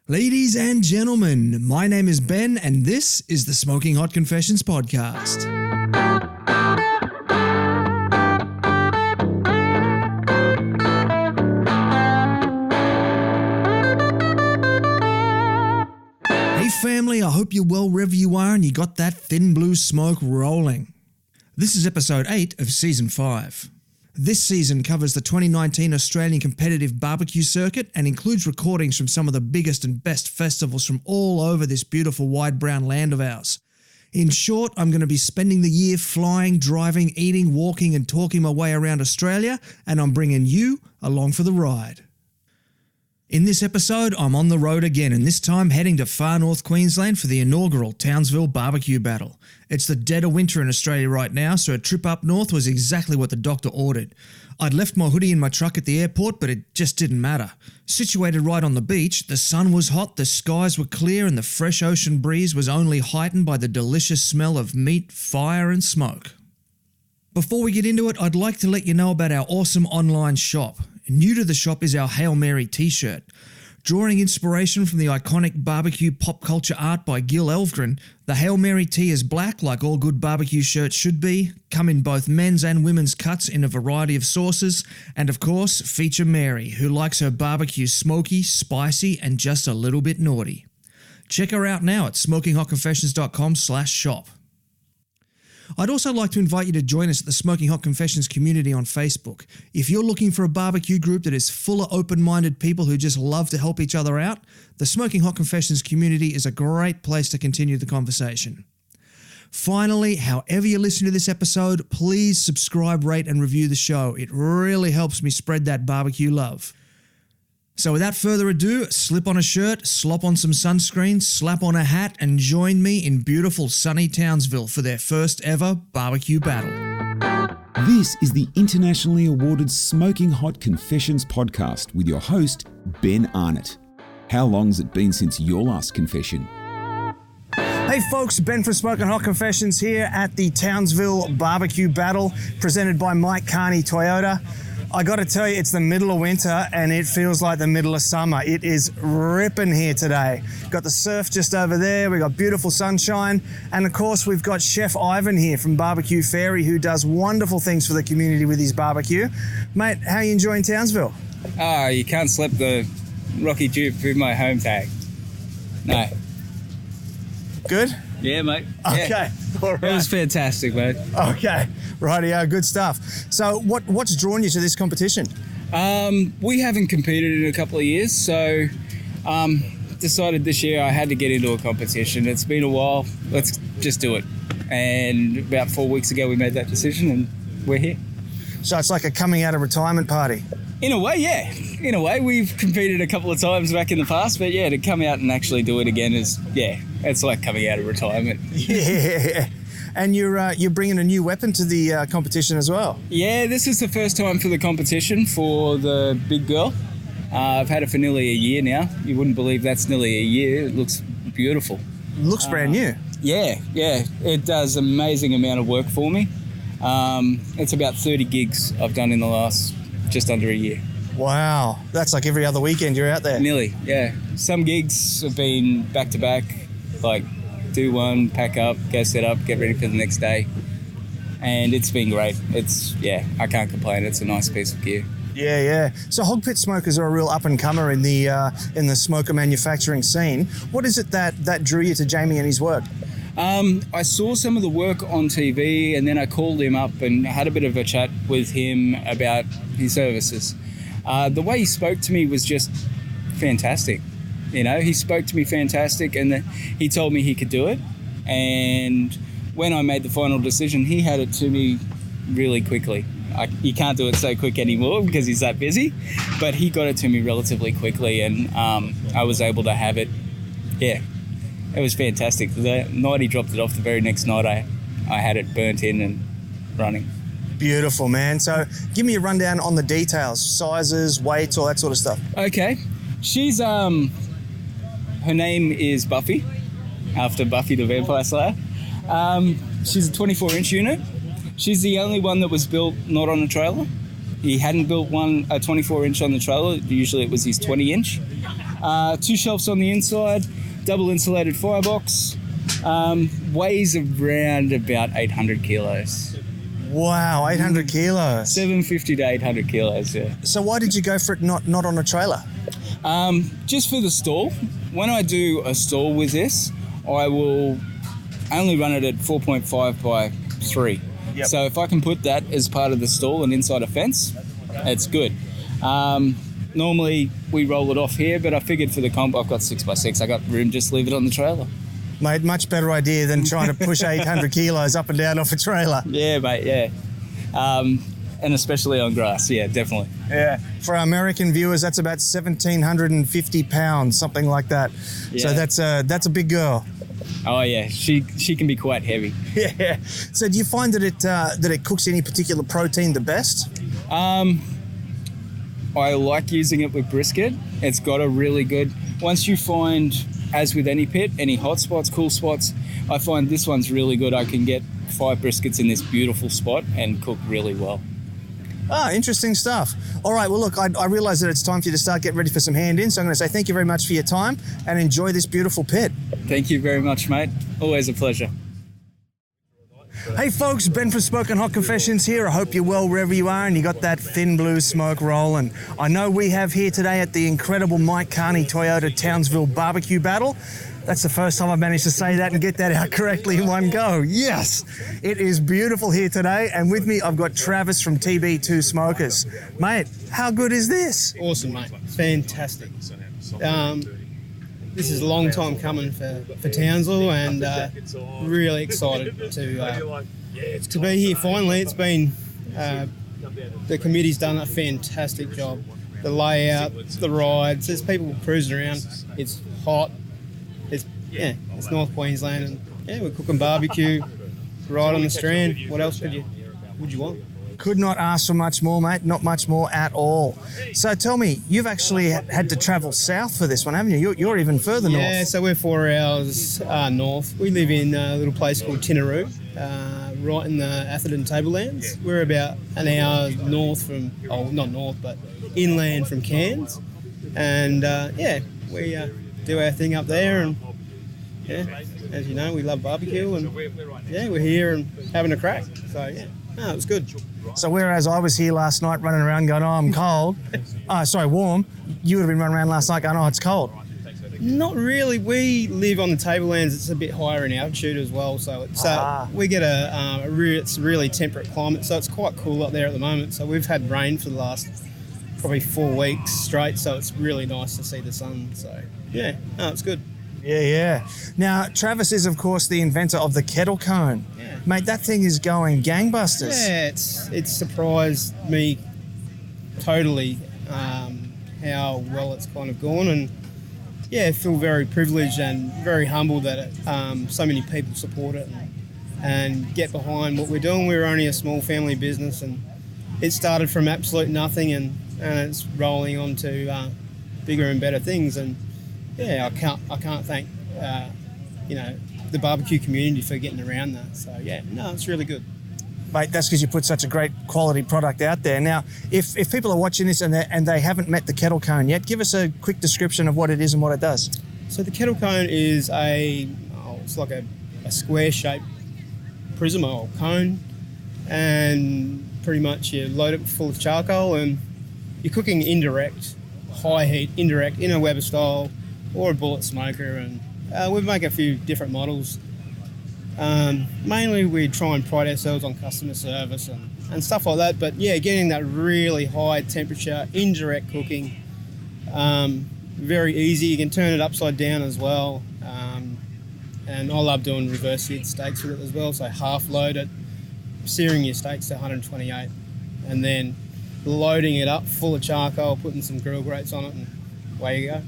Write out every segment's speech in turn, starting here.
Ladies and gentlemen, my name is Ben and this is the Smoking Hot Confessions podcast. Hey family, I hope you're well wherever you are and you got that thin blue smoke rolling. This is episode 8 of season 5. This season covers the 2019 Australian competitive barbecue circuit and includes recordings from some of the biggest and best festivals from all over this beautiful wide brown land of ours. In short, I'm going to be spending the year flying, driving, eating, walking and talking my way around Australia, and I'm bringing you along for the ride. In this episode, I'm on the road again, and this time heading to far north Queensland for the inaugural Townsville BBQ Battle. It's the dead of winter in Australia right now, so a trip up north was exactly what the doctor ordered. I'd left my hoodie in my truck at the airport, but it just didn't matter. Situated right on the beach, the sun was hot, the skies were clear, and the fresh ocean breeze was only heightened by the delicious smell of meat, fire, and smoke. Before we get into it, I'd like to let you know about our awesome online shop. New to the shop is our Hail Mary t-shirt. Drawing inspiration from the iconic barbecue pop culture art by Gil Elvgren, the Hail Mary tee is black like all good barbecue shirts should be, come in both men's and women's cuts in a variety of sauces, and of course feature Mary, who likes her barbecue smoky, spicy and just a little bit naughty. Check her out now at smokinghotconfessions.com/shop. I'd also like to invite you to join us at the Smoking Hot Confessions community on Facebook. If you're looking for a barbecue group that is full of open-minded people who just love to help each other out, the Smoking Hot Confessions community is a great place to continue the conversation. Finally, however you listen to this episode, please subscribe, rate and review the show. It really helps me spread that barbecue love. So without further ado, slip on a shirt, slop on some sunscreen, slap on a hat and join me in beautiful sunny Townsville for their first ever barbecue battle. This is the internationally awarded Smoking Hot Confessions podcast with your host, Ben Arnott. How long's it been since your last confession? Hey folks, Ben from Smoking Hot Confessions here at the Townsville BBQ Battle presented by Mike Carney Toyota. I got to tell you, it's the middle of winter and it feels like the middle of summer. It is ripping here today. Got the surf just over there. We got beautiful sunshine. And of course, we've got Chef Ivan here from Barbecue Fairy, who does wonderful things for the community with his barbecue. Mate, how are you enjoying Townsville? You can't slip the Rocky Duke through my home tag. No. Good? Yeah, mate. Okay. Yeah. All right. It was fantastic, mate. Okay. Rightio, good stuff. So what's drawn you to this competition? We haven't competed in a couple of years, so decided this year I had to get into a competition. It's been a while. Let's just do it. And about 4 weeks ago we made that decision and we're here. So it's like a coming out of retirement party? In a way, yeah. In a way, we've competed a couple of times back in the past, but yeah, to come out and actually do it again is, yeah, it's like coming out of retirement. Yeah. And you're bringing a new weapon to the competition as well. Yeah, this is the first time for the competition for the big girl. I've had it for nearly a year now. You wouldn't believe that's nearly a year. It looks beautiful. Looks brand new. Yeah. It does amazing amount of work for me. It's about 30 gigs I've done in the last just under a year. Wow. That's like every other weekend you're out there. Nearly, yeah. Some gigs have been back to back, like do one, pack up, go set up, get ready for the next day. And it's been great. I can't complain. It's a nice piece of gear. Yeah. So hog pit smokers are a real up and comer in the smoker manufacturing scene. What is it that drew you to Jamie and his work? I saw some of the work on TV and then I called him up and had a bit of a chat with him about his services. The way he spoke to me was just fantastic. You know, he spoke to me fantastic and he told me he could do it. And when I made the final decision, he had it to me really quickly. He can't do it so quick anymore because he's that busy, but he got it to me relatively quickly and I was able to have it. Yeah, it was fantastic. The night he dropped it off, the very next night I had it burnt in and running. Beautiful, man. So give me a rundown on the details, sizes, weights, all that sort of stuff. Okay. She's, her name is Buffy, after Buffy the Vampire Slayer. She's a 24-inch unit. She's the only one that was built not on a trailer. He hadn't built a 24-inch on the trailer. Usually it was his 20-inch. 2 shelves on the inside, double insulated firebox, weighs around about 800 kilos. Wow, 800 kilos. 750 to 800 kilos, yeah. So why did you go for it not on a trailer? Just for the stall. When I do a stall with this, I will only run it at 4.5 by 3. Yep. So if I can put that as part of the stall and inside a fence, it's good. Normally we roll it off here, but I figured for the comp I've got 6x6. I got room, just leave it on the trailer. Mate, much better idea than trying to push 800 kilos up and down off a trailer. Yeah, mate, yeah. And especially on grass, yeah, definitely. Yeah. For our American viewers, that's about 1,750 pounds, something like that. Yeah. So that's a big girl. Oh yeah, she can be quite heavy. Yeah. So do you find that it cooks any particular protein the best? I like using it with brisket. It's got a really good... Once you find, as with any pit, any hot spots, cool spots, I find this one's really good. I can get 5 briskets in this beautiful spot and cook really well. Ah, interesting stuff. All right, well, look, I realise that it's time for you to start getting ready for some hand-in, so I'm going to say thank you very much for your time and enjoy this beautiful pit. Thank you very much, mate. Always a pleasure. Hey folks, Ben from Smoking Hot Confessions here. I hope you're well wherever you are and you got that thin blue smoke rolling. I know we have here today at the incredible Mike Carney Toyota Townsville BBQ Battle. That's the first time I've managed to say that and get that out correctly in one go. Yes, it is beautiful here today, and with me I've got Travis from TB2 Smokers. Mate, how good is this? Awesome, mate. Fantastic. This is a long time coming for Townsville, and really excited to be here finally. It's been, the committee's done a fantastic job. The layout, the rides, there's people cruising around. It's hot. It's North Queensland, and we're cooking barbecue right on the strand. What else would you want? Could not ask for much more, mate. Not much more at all. So tell me, you've actually had to travel south for this one, haven't you? You're even further north. Yeah, so we're 4 hours north. We live in a little place called Tinaroo, right in the Atherton Tablelands. We're about an hour north from, not north, but inland from Cairns. And we do our thing up there, and as you know, we love barbecue, and we're here and having a crack. So it was good. So whereas I was here last night running around going, oh, I'm cold, warm, you would have been running around last night going, oh, it's cold. Not really. We live on the Tablelands. It's a bit higher in altitude as well, so it's, we get it's a really temperate climate, so it's quite cool up there at the moment. So we've had rain for the last probably 4 weeks straight, so it's really nice to see the sun. So it's good. Yeah. Now, Travis is, of course, the inventor of the kettle cone. Yeah. Mate, that thing is going gangbusters. Yeah, it's surprised me totally how well it's kind of gone, and I feel very privileged and very humbled that so many people support it and get behind what we're doing. We're only a small family business, and it started from absolute nothing, and it's rolling on to bigger and better things. And I can't thank the barbecue community for getting around that. So it's really good. Mate, that's because you put such a great quality product out there. Now, if people are watching this and they haven't met the kettle cone yet, give us a quick description of what it is and what it does. So the kettle cone is it's like a square-shaped prism or cone, and pretty much you load it full of charcoal, and you're cooking indirect, high heat, indirect, in a Weber style or a bullet smoker, and we make a few different models. Mainly we try and pride ourselves on customer service and stuff like that, but getting that really high temperature, indirect cooking, very easy. You can turn it upside down as well, and I love doing reverse seared steaks with it as well, so half load it, searing your steaks to 128, and then loading it up full of charcoal, putting some grill grates on it, and away you go.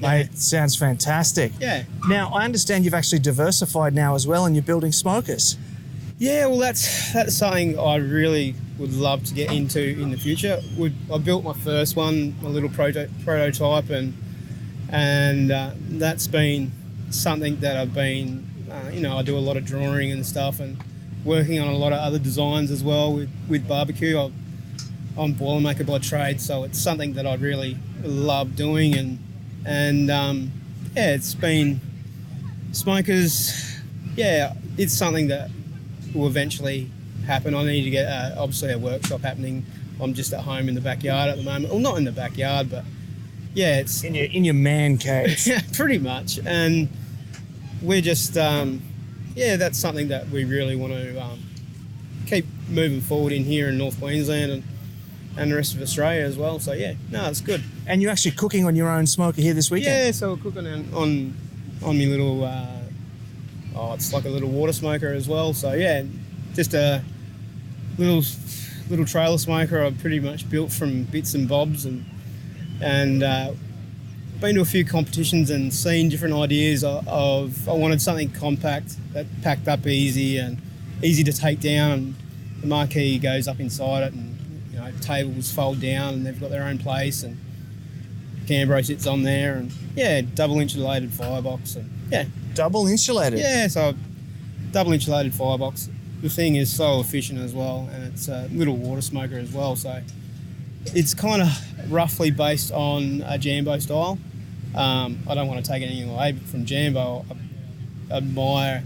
Mate, sounds fantastic. Yeah. Now, I understand you've actually diversified now as well, and you're building smokers. Yeah, well, that's something I really would love to get into in the future. I built my first one, a little prototype, and that's been something that I've been, I do a lot of drawing and stuff, and working on a lot of other designs as well with barbecue. I'm Boilermaker by trade, so it's something that I really love doing, and And it's been smokers. Yeah, it's something that will eventually happen. I need to get obviously a workshop happening. I'm just at home in the backyard at the moment. Well, not in the backyard, but yeah, it's in your man cave. yeah, pretty much. And we're just that's something that we really want to keep moving forward in here in North Queensland and the rest of Australia as well. So yeah, no, it's good. And you're actually cooking on your own smoker here this weekend? Yeah, so we're cooking on my little it's like a little water smoker as well. So yeah, just a little trailer smoker I pretty much built from bits and bobs, and been to a few competitions and seen different ideas of I wanted something compact that packed up easy and easy to take down, and the marquee goes up inside it, and tables fold down and they've got their own place, and Canberra sits on there, and yeah, double insulated firebox, and yeah. Double insulated? Yeah, so double insulated firebox. The thing is so efficient as well, and it's a little water smoker as well, so it's kind of roughly based on a Jambo style. I don't want to take anything away from Jambo. I admire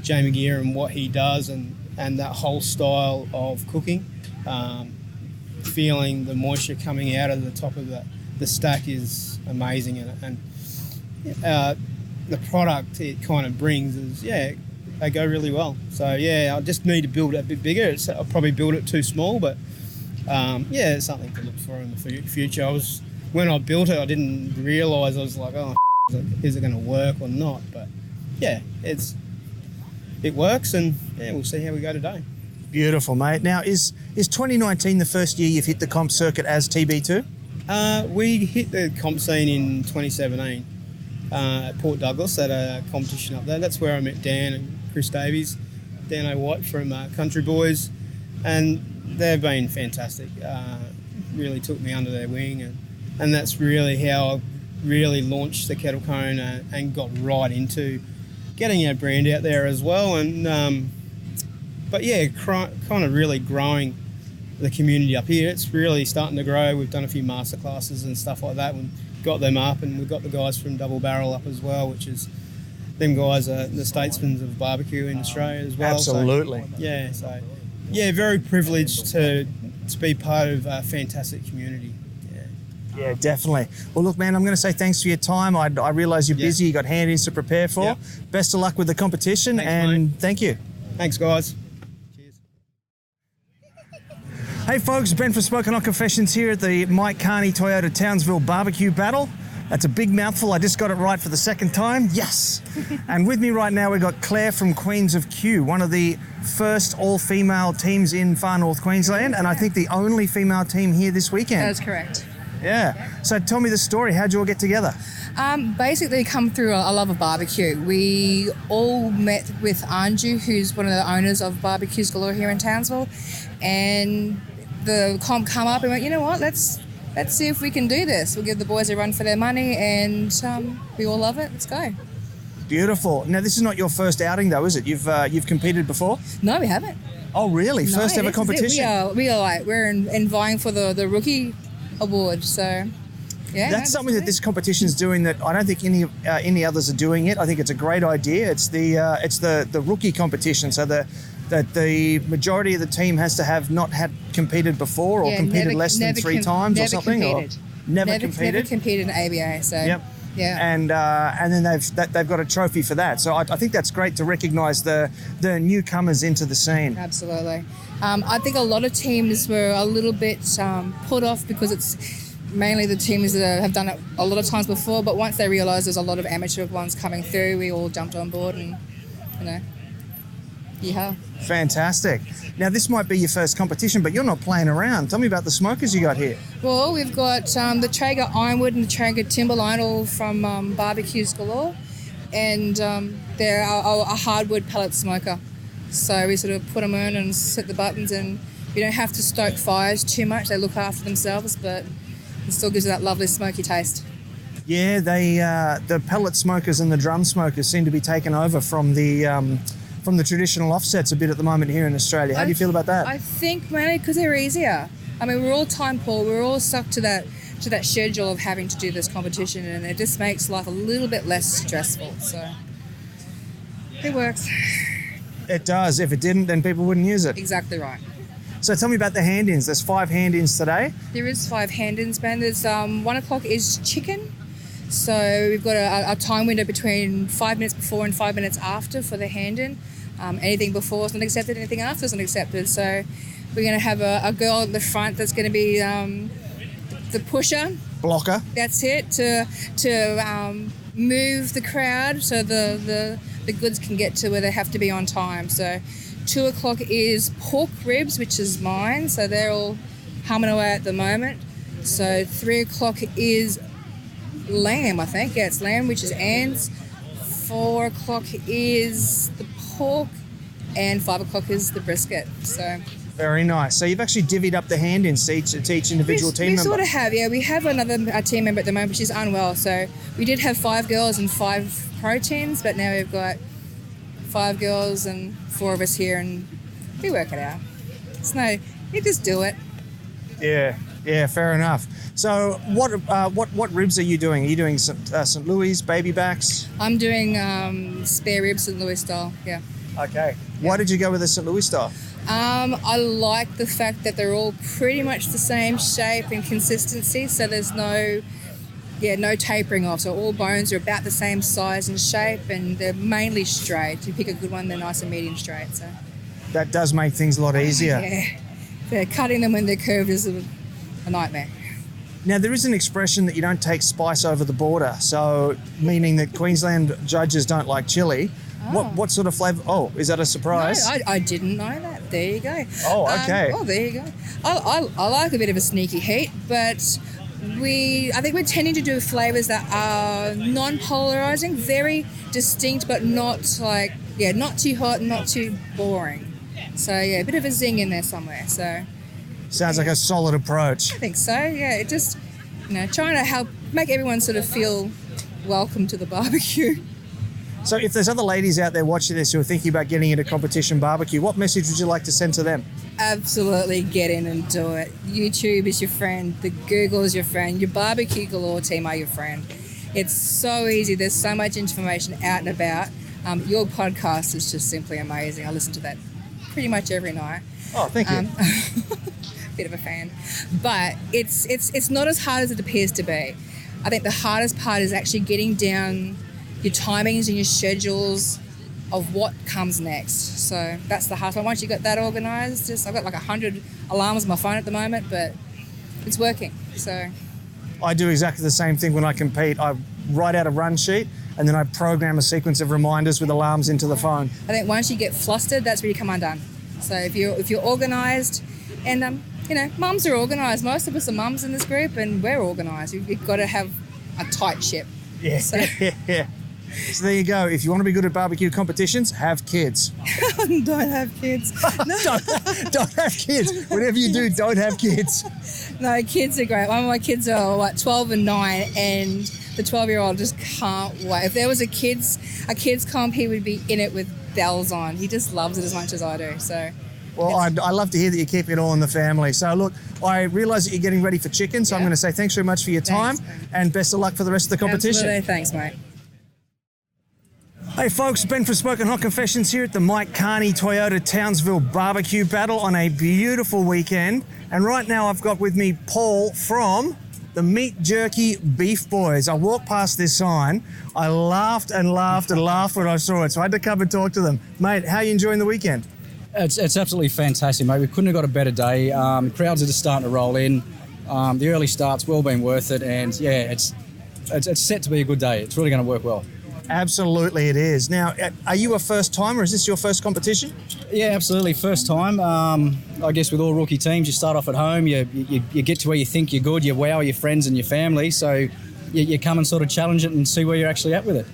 Jamie Gear and what he does, and that whole style of cooking. Feeling the moisture coming out of the top of the stack is amazing, and the product it kind of brings is, they go really well. So yeah, I just need to build it a bit bigger. I'll probably build it too small, but it's something to look for in the future. When I built it, I didn't realise, I was like, oh, is it going to work or not? But yeah, it works, and yeah, we'll see how we go today. Beautiful, mate. Now, is 2019 the first year you've hit the comp circuit as TB2? We hit the comp scene in 2017 at Port Douglas at a competition up there. That's where I met Dan and Chris Davies, Dan O'White from Country Boys, and they've been fantastic. Really took me under their wing, and that's really how I really launched the kettle cone and got right into getting our brand out there as well. And but yeah, kind of really growing the community up here. It's really starting to grow. We've done a few master classes and stuff like that, and got them up, and we've got the guys from Double Barrel up as well, which is, them guys are the statesmen of barbecue in Australia as well. Absolutely. So very privileged to be part of a fantastic community. Yeah, definitely. Well, look, man, I'm going to say thanks for your time. I realise you're busy. You got hand-ins to prepare for. Yep. Best of luck with the competition. Thanks, and mate. Thank you. Thanks, guys. Hey folks, Ben from Smoking Hot Confessions here at the Mike Carney Toyota Townsville BBQ Battle. That's a big mouthful. I just got it right for the second time. Yes. And with me right now, we've got Claire from Queens of Q, one of the first all-female teams in far north Queensland, and I think the only female team here this weekend. That is correct. Yeah. So tell me the story. How'd you all get together? Basically come through a love of barbecue. We all met with Anju, who's one of the owners of Barbecues Galore here in Townsville, and the comp come up and went, you know what, let's see if we can do this. We'll give the boys a run for their money, and we all love it. Let's go. Beautiful. Now, this is not your first outing, though, is it? You've competed before? No, we haven't. Oh, really? No, first ever competition? We're in vying for the rookie award. So, yeah. That's something that this competition's doing that I don't think any others are doing yet. I think it's a great idea. It's the rookie competition. So that the majority of the team has to have not had competed before or competed less than three times or something. Competed. Or never competed. Never competed in ABA. So yep. Yeah. And then they've got a trophy for that. So I think that's great to recognise the newcomers into the scene. Absolutely. I think a lot of teams were a little bit put off because it's mainly the teams that have done it a lot of times before. But once they realised there's a lot of amateur ones coming through, we all jumped on board and, yeah. Fantastic. Now, this might be your first competition, but you're not playing around. Tell me about the smokers you got here. Well, we've got the Traeger Ironwood and the Traeger Timberline, all from Barbecues Galore, and they're a hardwood pellet smoker. So we sort of put them in and set the buttons, and you don't have to stoke fires too much. They look after themselves, but it still gives you that lovely smoky taste. Yeah, the pellet smokers and the drum smokers seem to be taken over from the traditional offsets a bit at the moment here in Australia. How do you feel about that? I think mainly because they're easier. I mean, we're all time poor. We're all stuck to that that schedule of having to do this competition, and it just makes life a little bit less stressful. So it works. It does. If it didn't, then people wouldn't use it. Exactly right. So tell me about the hand-ins. There's 5 hand-ins today. There is 5 hand-ins, Ben. There's 1 o'clock is chicken. So we've got a time window between 5 minutes before and 5 minutes after for the hand-in. Anything before is not accepted, anything after is not accepted. So we're going to have a girl at the front that's going to be the pusher. Blocker. That's it, to move the crowd so the goods can get to where they have to be on time. So 2 o'clock is pork ribs, which is mine. So they're all humming away at the moment. So 3 o'clock is lamb, I think. Yeah, it's lamb, which is Anne's. 4 o'clock is the pork, and 5 o'clock is the brisket. So very nice. So you've actually divvied up the hand-ins to each individual team member. We sort of have, yeah. We have another team member at the moment, which is unwell. So we did have 5 girls and 5 proteins, but now we've got 5 girls and 4 of us here, and we work it out. You just do it. Yeah, fair enough. So what ribs are you doing? Are you doing St. Louis, baby backs? I'm doing spare ribs St. Louis style, yeah. Okay. Why did you go with the St. Louis style? I like the fact that they're all pretty much the same shape and consistency, so there's no tapering off. So all bones are about the same size and shape, and they're mainly straight. If you pick a good one, they're nice and medium straight. So that does make things a lot easier. Yeah. They're cutting them when they're curved is a nightmare. Now, there is an expression that you don't take spice over the border, so meaning that Queensland judges don't like chili. Oh. What sort of flavour? Oh, is that a surprise? No, I didn't know that. There you go. Oh, okay. There you go. I like a bit of a sneaky heat, but I think we're tending to do flavours that are non-polarising, very distinct, but not not too hot and not too boring. So yeah, a bit of a zing in there somewhere. So sounds like a solid approach. I think so. Yeah, it just trying to help make everyone sort of feel welcome to the barbecue. So if there's other ladies out there watching this who are thinking about getting into competition barbecue, what message would you like to send to them? Absolutely get in and do it. YouTube is your friend. The Google is your friend. Your Barbecue Galore team are your friend. It's so easy. There's so much information out and about. Your podcast is just simply amazing. I listen to that pretty much every night. Oh, thank you. Bit of a fan. But it's not as hard as it appears to be. I think the hardest part is actually getting down your timings and your schedules of what comes next. So that's the hardest one. Once you got that organised, I've got like 100 alarms on my phone at the moment, but it's working. So I do exactly the same thing when I compete. I write out a run sheet and then I program a sequence of reminders with alarms into the phone. I think once you get flustered, that's where you come undone. So if you're organised, and mums are organised. Most of us are mums in this group, and we're organised. You've got to have a tight ship. Yeah. So, yeah. So there you go. If you want to be good at barbecue competitions, have kids. Don't have kids. No. don't have kids. Whatever you do, don't have kids. No, kids are great. One of my kids are 12 and 9, and the 12-year-old just can't wait. If there was a kids comp, he would be in it with bells on. He just loves it as much as I do. So. Well, I love to hear that you're keeping it all in the family. So, look, I realise that you're getting ready for chicken, so I'm going to say thanks very much for your time. Thanks, and best of luck for the rest of the competition. Absolutely. Thanks, mate. Hey folks, Ben from Smoking Hot Confessions here at the Mike Carney Toyota Townsville BBQ Battle on a beautiful weekend. And right now I've got with me Paul from the Meat Jerky Beef Boys. I walked past this sign. I laughed and laughed and laughed when I saw it, so I had to come and talk to them. Mate, how are you enjoying the weekend? It's absolutely fantastic, mate. We couldn't have got a better day. Crowds are just starting to roll in. The early start's well been worth it, and yeah, it's set to be a good day. It's really going to work well. Absolutely it is. Now, are you a first timer? Is this your first competition? Yeah, absolutely. First time. I guess with all rookie teams, you start off at home, you get to where you think you're good, you wow your friends and your family, so you come and sort of challenge it and see where you're actually at with it.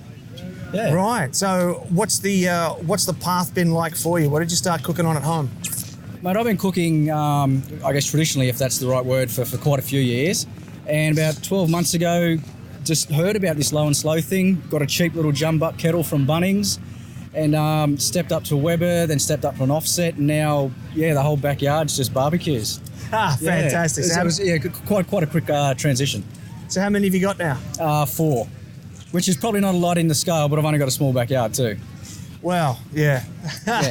Yeah. Right. So what's the path been like for you? What did you start cooking on at home? Mate, I've been cooking, I guess traditionally, if that's the right word, for quite a few years. And about 12 months ago, just heard about this low and slow thing, got a cheap little jumbuck kettle from Bunnings, and stepped up to a Weber, then stepped up to an offset, and now, yeah, the whole backyard's just barbecues. Fantastic. Yeah. It was quite a quick transition. So how many have you got now? 4, which is probably not a lot in the scale, but I've only got a small backyard too. Well, yeah.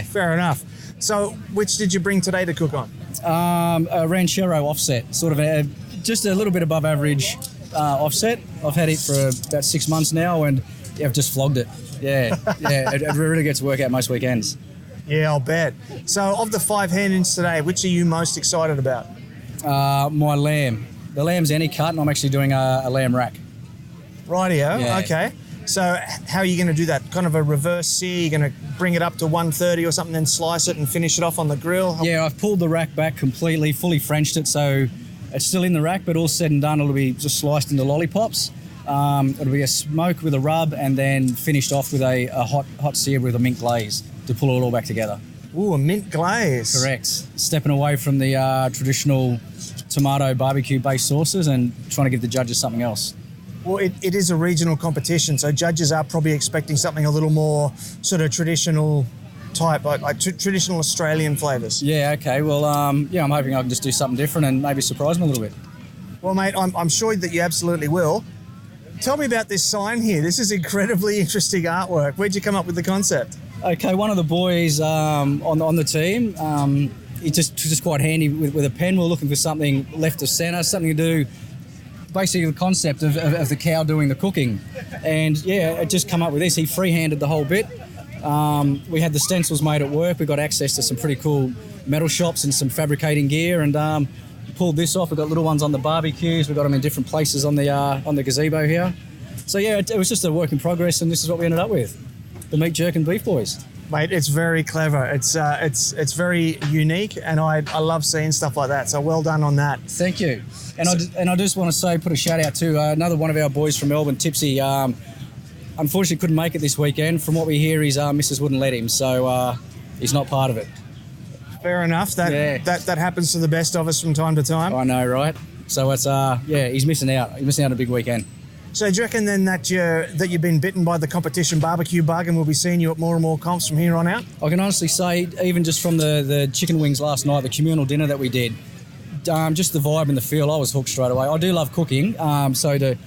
Fair enough. So which did you bring today to cook on? A Ranchero offset, sort of just a little bit above average offset. I've had it for about 6 months now, and I've just flogged it. Yeah, it really gets to work out most weekends. Yeah, I'll bet. So of the 5 hand-ins today, which are you most excited about? My lamb. The lamb's any cut, and I'm actually doing a lamb rack. Rightio, Yeah. okay. So how are you going to do that? Kind of a reverse sear? You're going to bring it up to 130 or something, then slice it and finish it off on the grill? Yeah, I've pulled the rack back completely, fully Frenched it, so it's still in the rack, but all said and done, it'll be just sliced into lollipops. It'll be a smoke with a rub, and then finished off with a hot sear with a mint glaze to pull it all back together. Ooh, a mint glaze. Correct. Stepping away from the traditional tomato barbecue-based sauces and trying to give the judges something else. Well, it is a regional competition, so judges are probably expecting something a little more sort of traditional type, like traditional Australian flavours. Yeah, okay. Well, I'm hoping I can just do something different and maybe surprise them a little bit. Well, mate, I'm sure that you absolutely will. Tell me about this sign here. This is incredibly interesting artwork. Where'd you come up with the concept? Okay, one of the boys on the team, he's just quite handy with a pen. We're looking for something left of centre, something to do, basically the concept of the cow doing the cooking. And yeah, it just come up with this. He freehanded the whole bit. We had the stencils made at work. We got access to some pretty cool metal shops and some fabricating gear, and pulled this off. We've got little ones on the barbecues. We've got them in different places on the gazebo here. So yeah, it was just a work in progress, and this is what we ended up with. The Meat Jerk and Beef Boys. Mate, it's very clever. It's very unique, and I love seeing stuff like that. So well done on that. Thank you. And I just want to say, put a shout out to another one of our boys from Melbourne, Tipsy. Unfortunately, couldn't make it this weekend. From what we hear, his missus wouldn't let him, so he's not part of it. Fair enough. That happens to the best of us from time to time. I know, right? So it's he's missing out. He's missing out on a big weekend. So do you reckon then that you've been bitten by the competition barbecue bug, and we'll be seeing you at more and more comps from here on out? I can honestly say, even just from the chicken wings last night, the communal dinner that we did, just the vibe and the feel, I was hooked straight away. I do love cooking, so to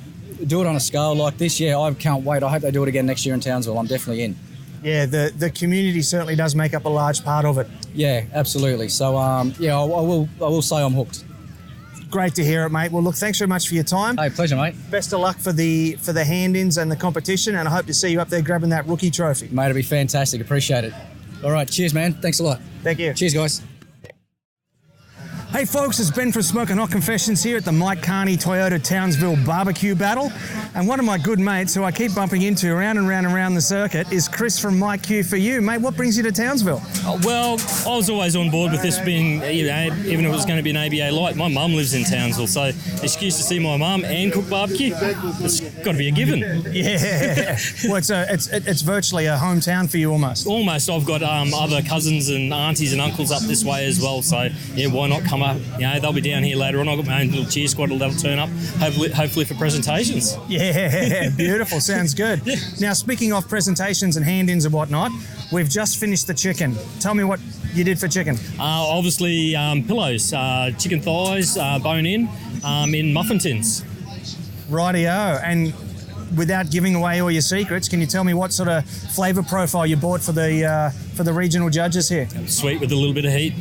do it on a scale like this, I can't wait. I hope they do it again next year in Townsville. I'm definitely in. Yeah, the community certainly does make up a large part of it. Yeah, absolutely. So I will say I'm hooked. Great to hear it, mate. Well, look, thanks very much for your time. Hey, pleasure, mate. Best of luck for the hand-ins and the competition, and I hope to see you up there grabbing that rookie trophy. Mate, it'll be fantastic. Appreciate it. All right, cheers, man. Thanks a lot. Thank you. Cheers, guys. Hey folks, it's Ben from Smoking Hot Confessions here at the Mike Carney Toyota Townsville BBQ Battle. And one of my good mates who I keep bumping into around and around the circuit is Chris from Mike Q for You. Mate, what brings you to Townsville? Well, I was always on board with this being, even if it was going to be an ABA light. My mum lives in Townsville, so excuse to see my mum and cook barbecue, it's got to be a given. Yeah. Well, it's virtually a hometown for you almost. Almost. I've got other cousins and aunties and uncles up this way as well, so yeah, why not come up? They'll be down here later on. I've got my own little cheer squad that'll turn up, hopefully for presentations. Yeah, beautiful. Sounds good. Now, speaking of presentations and hand-ins and whatnot, we've just finished the chicken. Tell me what you did for chicken. Obviously, pillows, chicken thighs, bone in muffin tins. Rightio. And without giving away all your secrets, can you tell me what sort of flavour profile you bought for the regional judges here? Sweet with a little bit of heat.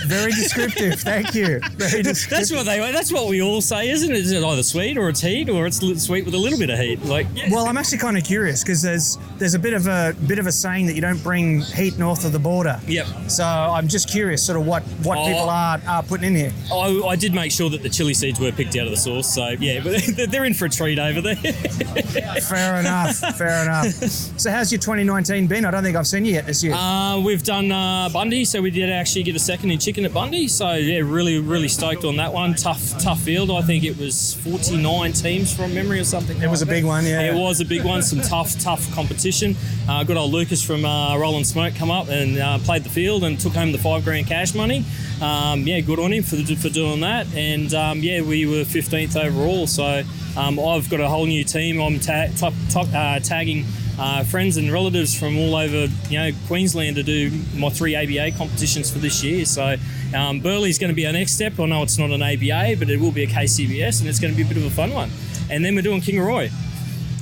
Very descriptive, thank you. Very descriptive. That's what we all say, isn't it? It's either sweet or it's heat, or it's sweet with a little bit of heat. Well, I'm actually kind of curious because there's a bit of a saying that you don't bring heat north of the border. Yep. So I'm just curious, sort of what people are putting in here. I did make sure that the chili seeds were picked out of the sauce, so yeah, but they're in for a treat over there. Fair enough. So how's your 2019 been? I don't think I've seen you yet this year. We've done Bundy, so we did actually get a second in chicken at Bundy, so yeah, really stoked on that one. Tough field. I think it was 49 teams from memory or something. It was a big one, yeah. It was a big one. Some tough competition. Good old Lucas from Roland Smoke come up and played the field and took home the $5,000 cash money. Good on him for doing that. And we were 15th overall. So I've got a whole new team. I'm tagging friends and relatives from all over, Queensland to do my 3 ABA competitions for this year. So Burleigh's going to be our next step. I know it's not an ABA, but it will be a KCBS, and it's going to be a bit of a fun one. And then we're doing Kingaroy.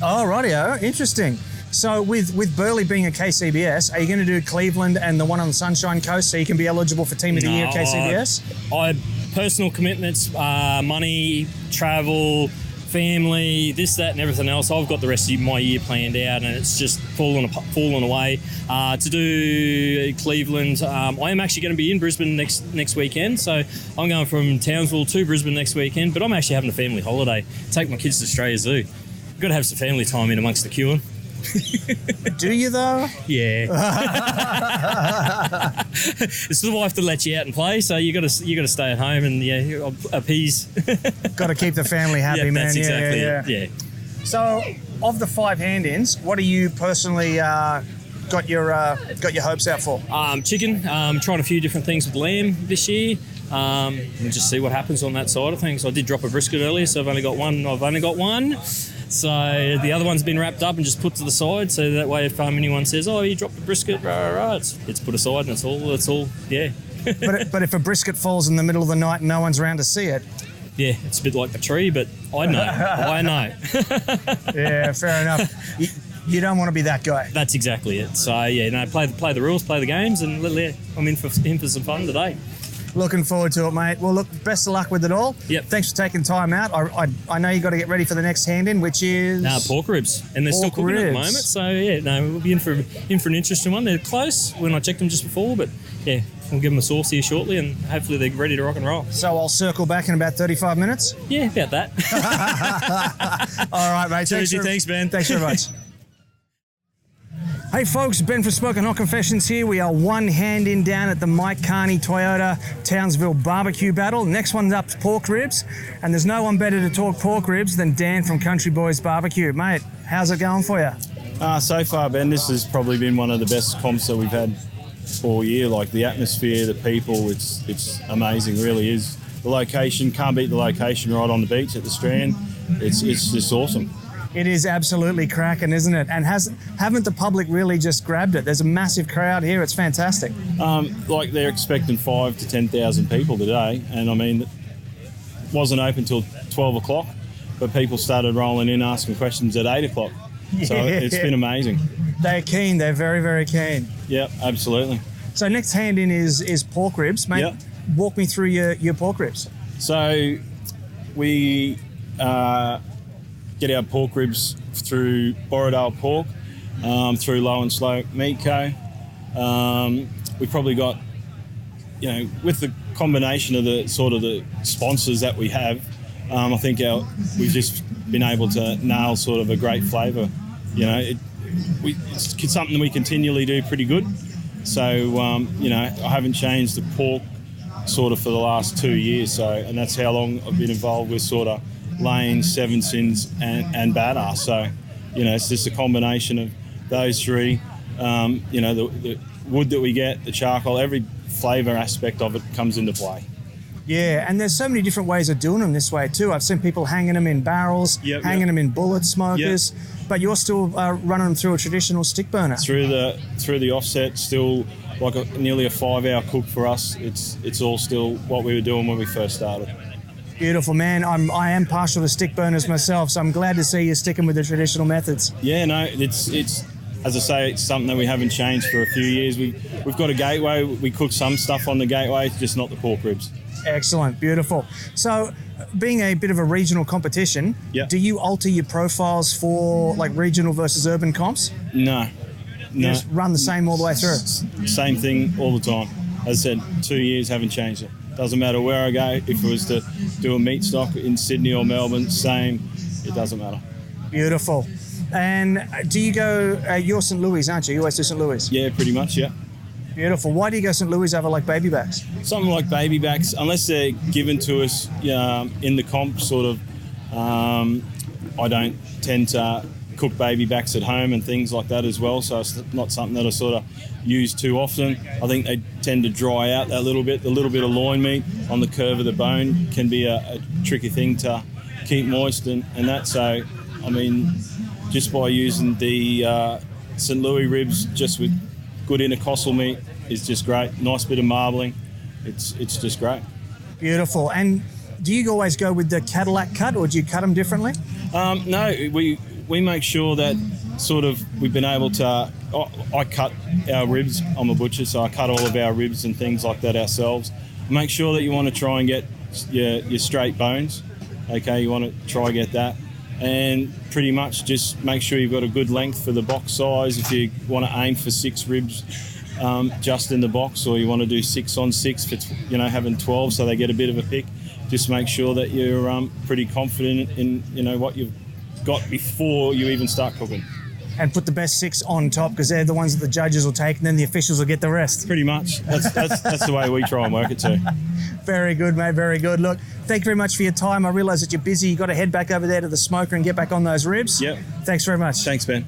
Oh, rightio. Interesting. So with Burleigh being a KCBS, are you going to do Cleveland and the one on the Sunshine Coast so you can be eligible for Team of the Year KCBS? I personal commitments, money, travel, family, this, that, and everything else. I've got the rest of my year planned out, and it's just fallen away. To do Cleveland, I am actually going to be in Brisbane next weekend, so I'm going from Townsville to Brisbane next weekend. But I'm actually having a family holiday. Take my kids to Australia Zoo. You've got to have some family time in amongst the queuing. Do you though? Yeah. It's the wife that lets you out and play, so you got to stay at home and appease. Got to keep the family happy, man. That's exactly it. Yeah. So, of the 5 hand-ins, what do you personally got your hopes out for? Chicken. Trying a few different things with lamb this year. And just see what happens on that side of things. I did drop a brisket earlier, so I've only got one. So the other one's been wrapped up and just put to the side, so that way if anyone says, "Oh, you dropped the brisket," it's put aside, and it's all, yeah. but if a brisket falls in the middle of the night and no one's around to see it, yeah, it's a bit like a tree, but I know. Yeah, fair enough. You don't want to be that guy. That's exactly it. So play the rules, play the games, and I'm in for some fun today. Looking forward to it, mate. Well, look, best of luck with it all. Yep. Thanks for taking time out. I know you got to get ready for the next hand-in, which is... pork ribs. And they're still cooking at the moment. So, we'll be in for an interesting one. They're close when I checked them just before, but, yeah, we'll give them a sauce here shortly, and hopefully they're ready to rock and roll. So I'll circle back in about 35 minutes? Yeah, about that. All right, mate. Thanks, Ben. Thanks very much. Hey folks, Ben from Smoking Hot Confessions here. We are 1 hand-in down at the Mike Carney Toyota Townsville BBQ Battle. Next one's up pork ribs, and there's no one better to talk pork ribs than Dan from Country Boys Barbecue. Mate, how's it going for you? So far, Ben, this has probably been one of the best comps that we've had all year. Like the atmosphere, the people, it's amazing, really is. The location, can't beat the location right on the beach at the Strand. It's just awesome. It is absolutely cracking, isn't it? And haven't the public really just grabbed it? There's a massive crowd here. It's fantastic. Like they're expecting 5,000 to 10,000 people today, and I mean, it wasn't open till 12 o'clock, but people started rolling in asking questions at 8 o'clock. So it's been amazing. They're keen. They're very, very keen. Yep, absolutely. So next hand-in is pork ribs, mate. Yep. Walk me through your pork ribs. So we get our pork ribs through Borrowdale Pork, through Low and Slow Meat Co. We've probably got, with the combination of the sort of the sponsors that we have, I think we've just been able to nail sort of a great flavour. It's something we continually do pretty good. So, I haven't changed the pork sort of for the last 2 years. And that's how long I've been involved with sort of Lane, Seven Sins and Badass. So, it's just a combination of those three. The wood that we get, the charcoal, every flavour aspect of it comes into play. Yeah, and there's so many different ways of doing them this way too. I've seen people hanging them in barrels, them in bullet smokers, but you're still running them through a traditional stick burner. Through the offset, still like nearly a 5-hour cook for us. It's all still what we were doing when we first started. Beautiful, man. I am partial to stick burners myself, so I'm glad to see you sticking with the traditional methods. Yeah, no, it's as I say, it's something that we haven't changed for a few years. We've got a gateway. We cook some stuff on the gateway, just not the pork ribs. Excellent, beautiful. So, being a bit of a regional competition, do you alter your profiles for like regional versus urban comps? No. You just run the same all the way through? Same thing all the time. As I said, 2 years, haven't changed it. Doesn't matter where I go. If it was to do a meat stock in Sydney or Melbourne, same. It doesn't matter. Beautiful. And do you go, you're St. Louis, aren't you? You always do St. Louis? Yeah, pretty much, yeah. Beautiful. Why do you go St. Louis over like baby backs? Something like baby backs, unless they're given to us in the comp sort of, I don't tend to cook baby backs at home and things like that as well, so it's not something that I sort of use too often. I think they tend to dry out that little bit. The little bit of loin meat on the curve of the bone can be a tricky thing to keep moist and that. So, I mean, just by using the St. Louis ribs just with good intercostal meat is just great. Nice bit of marbling. It's just great. Beautiful. And do you always go with the Cadillac cut, or do you cut them differently? No, we make sure that sort of we've been able to. I cut our ribs. I'm a butcher, so I cut all of our ribs and things like that ourselves. Make sure that you want to try and get your straight bones. Okay, you want to try and get that, and pretty much just make sure you've got a good length for the box size. If you want to aim for 6 ribs. Just in the box, or you want to do 6 on 6 for having 12, so they get a bit of a pick. Just make sure that you're pretty confident in what you've got before you even start cooking. And put the best 6 on top, because they're the ones that the judges will take, and then the officials will get the rest. Pretty much. That's the way we try and work it too. Very good, mate. Very good. Look, thank you very much for your time. I realise that you're busy. You've got to head back over there to the smoker and get back on those ribs. Yep. Thanks very much. Thanks, Ben.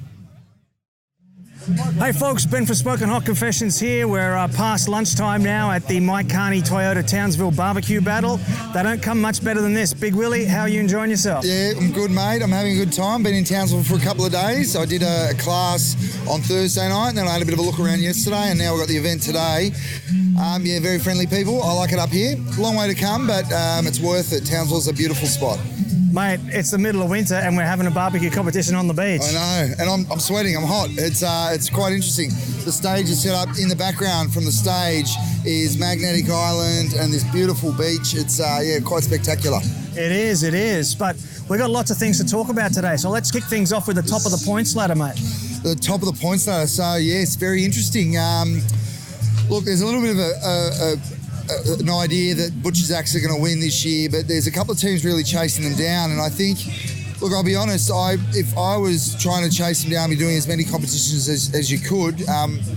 Hey folks, Ben for Smoking Hot Confessions here. We're past lunchtime now at the Mike Carney Toyota Townsville BBQ Battle. They don't come much better than this. Big Willie, how are you enjoying yourself? Yeah, I'm good, mate. I'm having a good time. Been in Townsville for a couple of days. I did a class on Thursday night, and then I had a bit of a look around yesterday, and now we've got the event today. Yeah, very friendly people. I like it up here. Long way to come, but it's worth it. Townsville's a beautiful spot. Mate, it's the middle of winter and we're having a barbecue competition on the beach. I know, and I'm sweating, I'm hot. It's quite interesting. The stage is set up in the background. From the stage is Magnetic Island and this beautiful beach. It's quite spectacular. It is, but we've got lots of things to talk about today, so let's kick things off with the top of the points ladder, mate. The top of the points ladder, so yes, very interesting. Look, there's a little bit of an idea that Butchers Axe are going to win this year, but there's a couple of teams really chasing them down, and I think, look, I'll be honest, if I was trying to chase them down, I'd be doing as many competitions as you could.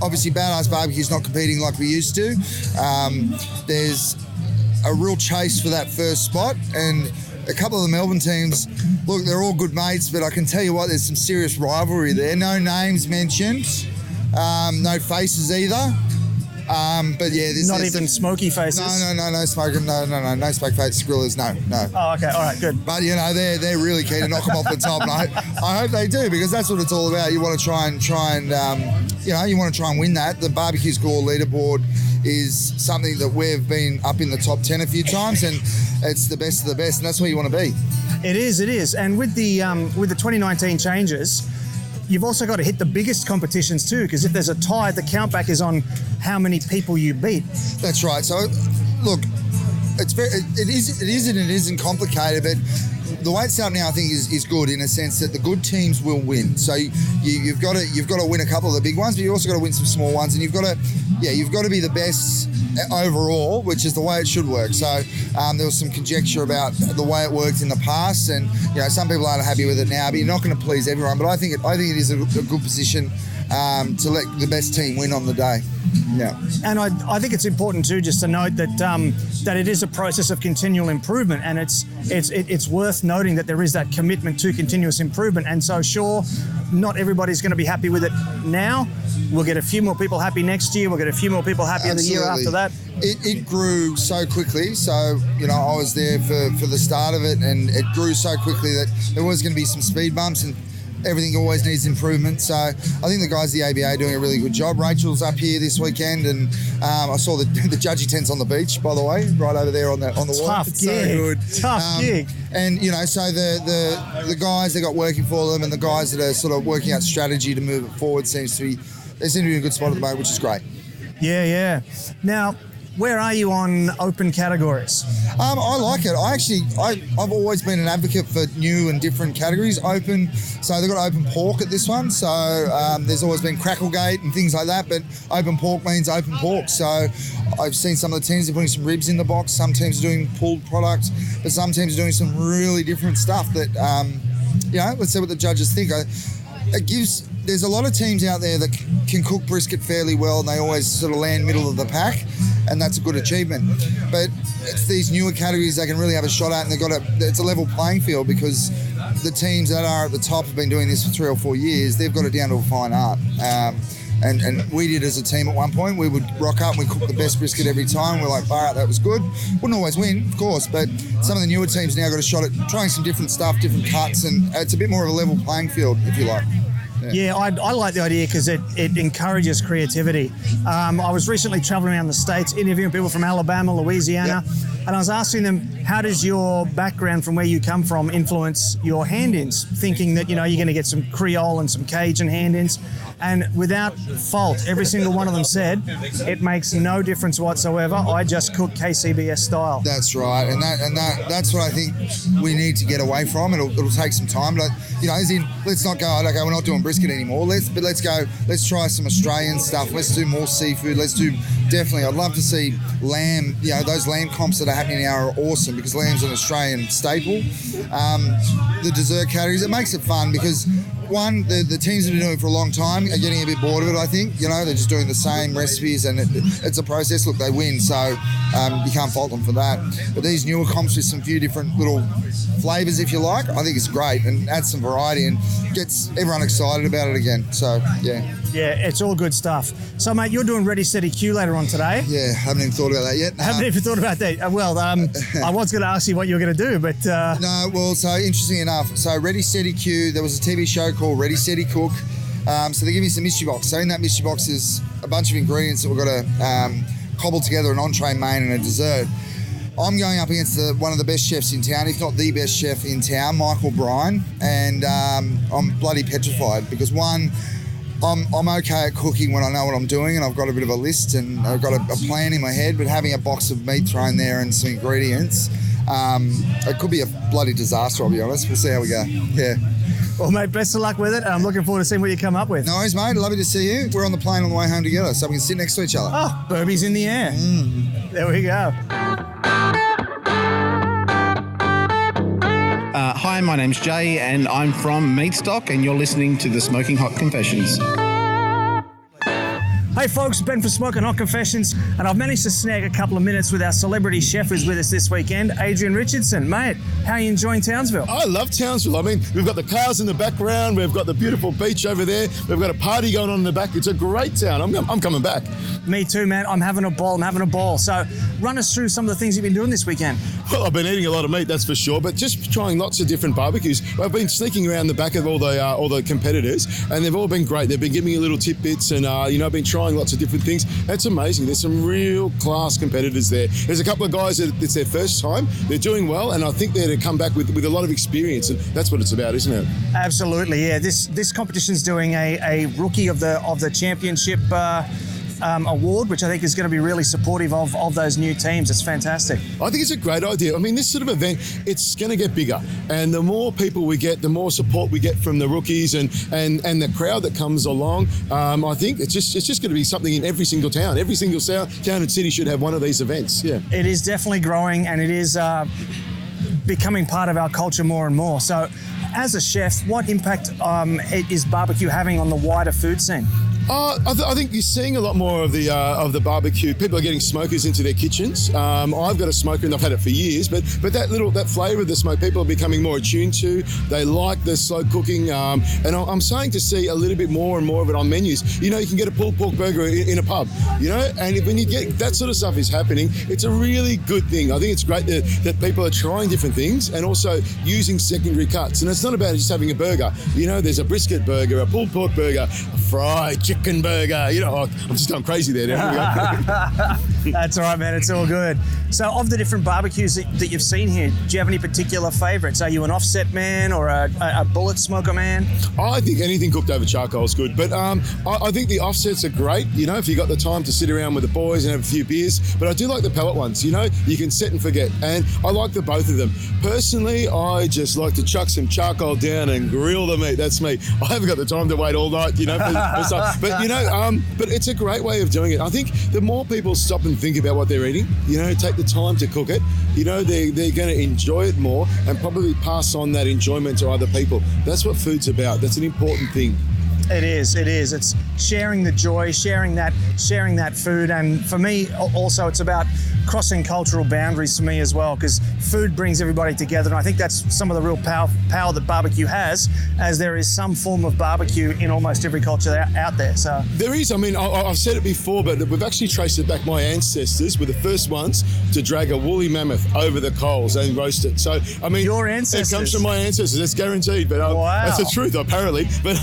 Obviously, Badass Barbecue's not competing like we used to. There's a real chase for that first spot, and a couple of the Melbourne teams, look, they're all good mates, but I can tell you what, there's some serious rivalry there. No names mentioned, no faces either. But yeah, not even smoky faces. No smoking. No smoke face grillers. No. Oh, okay, all right, good. But they're really keen to knock them off the top, and I hope they do, because that's what it's all about. You want to try and you want to try and win that. The barbecue score leaderboard is something that we've been up in the top 10 a few times, and it's the best of the best, and that's where you want to be. It is, and with the 2019 changes, you've also got to hit the biggest competitions too, because if there's a tie, the count back is on how many people you beat. That's right. So, look, it isn't complicated, but the way it's set up now, I think, is good in a sense that the good teams will win. So you've got to win a couple of the big ones, but you also got to win some small ones, and you've got to be the best overall, which is the way it should work. So there was some conjecture about the way it worked in the past, and some people aren't happy with it now. But you're not going to please everyone. But I think it is a good position to let the best team win on the day. Yeah. And I think it's important too, just to note that that it is a process of continual improvement, and it's worth noting that there is that commitment to continuous improvement. And so, sure, not everybody's going to be happy with it now. We'll get a few more people happy next year. We'll get a few more people happy the year after that. It grew so quickly. So, I was there for the start of it, and it grew so quickly that there was going to be some speed bumps, and everything always needs improvement. So I think the guys at the ABA are doing a really good job. Rachel's up here this weekend, and I saw the judging tents on the beach, by the way, right over there on the wall. Tough it's gig. So good. Tough gig. And so the guys they got working for them, and the guys that are sort of working out strategy to move it forward they seem to be in a good spot at the moment, which is great. Yeah. Now, where are you on open categories? I like it. I've always been an advocate for new and different categories. Open, so they've got open pork at this one. So there's always been Cracklegate and things like that, but open pork means open pork. So I've seen some of the teams are putting some ribs in the box. Some teams are doing pulled products, but some teams are doing some really different stuff that, let's see what the judges think. There's a lot of teams out there that can cook brisket fairly well, and they always sort of land middle of the pack, and that's a good achievement. But it's these newer categories they can really have a shot at, and it's a level playing field, because the teams that are at the top have been doing this for 3 or 4 years. They've got it down to a fine art. And we did as a team at one point. We would rock up and we'd cook the best brisket every time. We're like, bar out, that was good. Wouldn't always win, of course, but some of the newer teams now got a shot at trying some different stuff, different cuts, and it's a bit more of a level playing field, if you like. Yeah, I like the idea because it encourages creativity. I was recently traveling around the States, interviewing people from Alabama, Louisiana, and I was asking them, how does your background from where you come from influence your hand-ins? Thinking that, you're going to get some Creole and some Cajun hand-ins. And without fault, every single one of them said, it makes no difference whatsoever. I just cook KCBS style. That's right, and that's what I think we need to get away from. It'll take some time, but as in, let's not go, okay, we're not doing brisket anymore. Let's try some Australian stuff. Let's do more seafood. Definitely, I'd love to see lamb. Those lamb comps that are happening now are awesome because lamb's an Australian staple. The dessert categories, it makes it fun because one, the teams that have been doing it for a long time are getting a bit bored of it, I think. They're just doing the same recipes and it's a process. Look, they win, so you can't fault them for that. But these newer comps with some few different little flavours, if you like, I think it's great and adds some variety and gets everyone excited about it again. So, yeah. Yeah, it's all good stuff. So, mate, you're doing Ready, Steady, Q later on today. Yeah, haven't even thought about that yet. Haven't even thought about that. I was going to ask you what you were going to do, but... No, well, so interesting enough, Ready, Steady, Q, there was a TV show called Ready, Steady, Cook. So they give me some mystery box. So in that mystery box is a bunch of ingredients that we've got to cobble together an entree, main and a dessert. I'm going up against one of the best chefs in town, if not the best chef in town, Michael Bryan, and I'm bloody petrified because one, I'm okay at cooking when I know what I'm doing and I've got a bit of a list and I've got a plan in my head, but having a box of meat thrown there and some ingredients, it could be a bloody disaster, I'll be honest. We'll see how we go. Yeah. Well, mate, best of luck with it. I'm looking forward to seeing what you come up with. No worries, mate. Lovely to see you. We're on the plane on the way home together, so we can sit next to each other. Oh, Burbies in the air. There we go. Hi, my name's Jay, and I'm from Meatstock, and you're listening to the Smoking Hot Confessions. Hey folks, Ben for Smoking Hot Confessions, and I've managed to snag a couple of minutes with our celebrity chef who's with us this weekend, Adrian Richardson. Mate, how are you enjoying Townsville? I love Townsville. I mean, we've got the cars in the background, we've got the beautiful beach over there, we've got a party going on in the back. It's a great town. I'm coming back. Me too, man. I'm having a ball. So run us through some of the things you've been doing this weekend. Well, I've been eating a lot of meat, that's for sure, but just trying lots of different barbecues. I've been sneaking around the back of all the competitors, and they've all been great. They've been giving me little tidbits, and I've been trying lots of different things. It's amazing. There's some real class competitors there. There's a couple of guys that it's their first time. They're doing well, and I think they're to come back with a lot of experience, and that's what it's about, isn't it? Absolutely, yeah. This competition's doing a rookie of the championship award, which I think is going to be really supportive of those new teams. It's fantastic. I think it's a great idea. I mean, this sort of event, it's going to get bigger, and the more people we get, the more support we get from the rookies and the crowd that comes along. I think it's just going to be something in every single town. Every single town and city should have one of these events. Yeah, it is definitely growing, and it is becoming part of our culture more and more. So, as a chef, what impact is barbecue having on the wider food scene? I think you're seeing a lot more of the barbecue. People are getting smokers into their kitchens. I've got a smoker and I've had it for years, but that flavour of the smoke, people are becoming more attuned to. They like the slow cooking, and I'm starting to see a little bit more and more of it on menus. You can get a pulled pork burger in a pub, and when you get that sort of stuff is happening, it's a really good thing. I think it's great that people are trying different things and also using secondary cuts. And it's not about just having a burger. There's a brisket burger, a pulled pork burger, a fried chicken burger. I'm just going crazy there. That's all right, man. It's all good. So, of the different barbecues that you've seen here, do you have any particular favourites? Are you an offset man or a bullet smoker man? I think anything cooked over charcoal is good, but I think the offsets are great. If you got the time to sit around with the boys and have a few beers. But I do like the pellet ones. You can set and forget, and I like the both of them. Personally, I just like to chuck some charcoal down and grill the meat. That's me. I haven't got the time to wait all night. For stuff. But but it's a great way of doing it. I think the more people stop and think about what they're eating, take the time to cook it, they're going to enjoy it more and probably pass on that enjoyment to other people. That's what food's about. That's an important thing. It is. It's sharing the joy, sharing that food, and for me also it's about crossing cultural boundaries for me as well, because food brings everybody together, and I think that's some of the real power that barbecue has, as there is some form of barbecue in almost every culture out there. So there is. I mean, I've said it before, but we've actually traced it back. My ancestors were the first ones to drag a woolly mammoth over the coals and roast it. So, I mean, your ancestors. It comes from my ancestors. That's guaranteed. But wow. That's the truth, apparently. But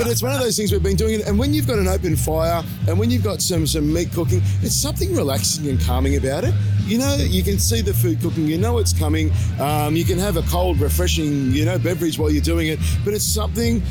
it's one of those things we've been doing. And when you've got an open fire and when you've got some meat cooking, it's something relaxing and calming about it. You know, you can see the food cooking. You know it's coming. You can have a cold, refreshing, beverage while you're doing it. But it's something,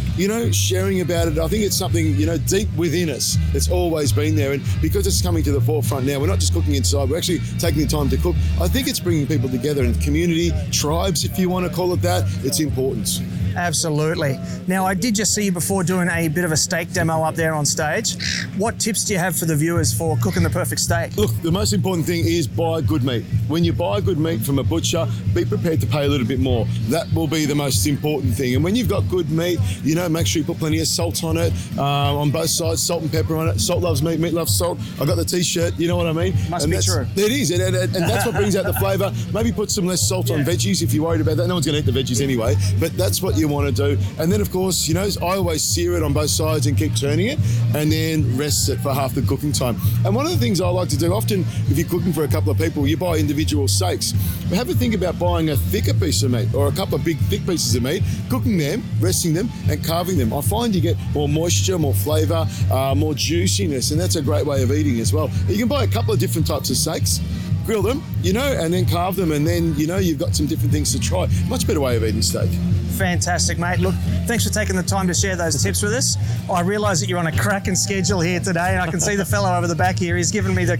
sharing about it. I think it's something, deep within us. It's always been there. And because it's coming to the forefront now, we're not just cooking inside. We're actually taking the time to cook. I think it's bringing people together in community, tribes, if you want to call it that. It's important. Absolutely. Now, I did just see you before doing a bit of a steak demo up there on stage. What tips do you have for the viewers for cooking the perfect steak? Look, the most important thing is buy good meat. When you buy good meat from a butcher, be prepared to pay a little bit more. That will be the most important thing. And when you've got good meat, make sure you put plenty of salt on it, on both sides, salt and pepper on it. Salt loves meat, meat loves salt. I got the T-shirt, you know what I mean? Must be true. It is, and that's what brings out the flavour. Maybe put some less salt on veggies if you're worried about that. No one's going to eat the veggies anyway, but that's what you want to do. And then, of course, I always sear it on both sides and keep turning it, and then rest it for half the cooking time. And one of the things I like to do, often if you're cooking for a couple of people, you buy individual steaks. But have a think about buying a thicker piece of meat or a couple of big, thick pieces of meat, cooking them, resting them, and carving them. I find you get more moisture, more flavour, more juiciness, and that's a great way of eating as well. You can buy a couple of different types of steaks, grill them, and then carve them, and then, you've got some different things to try. Much better way of eating steak. Fantastic, mate. Look, thanks for taking the time to share those tips with us. I realise that you're on a cracking schedule here today, and I can see the fellow over the back here. He's given me the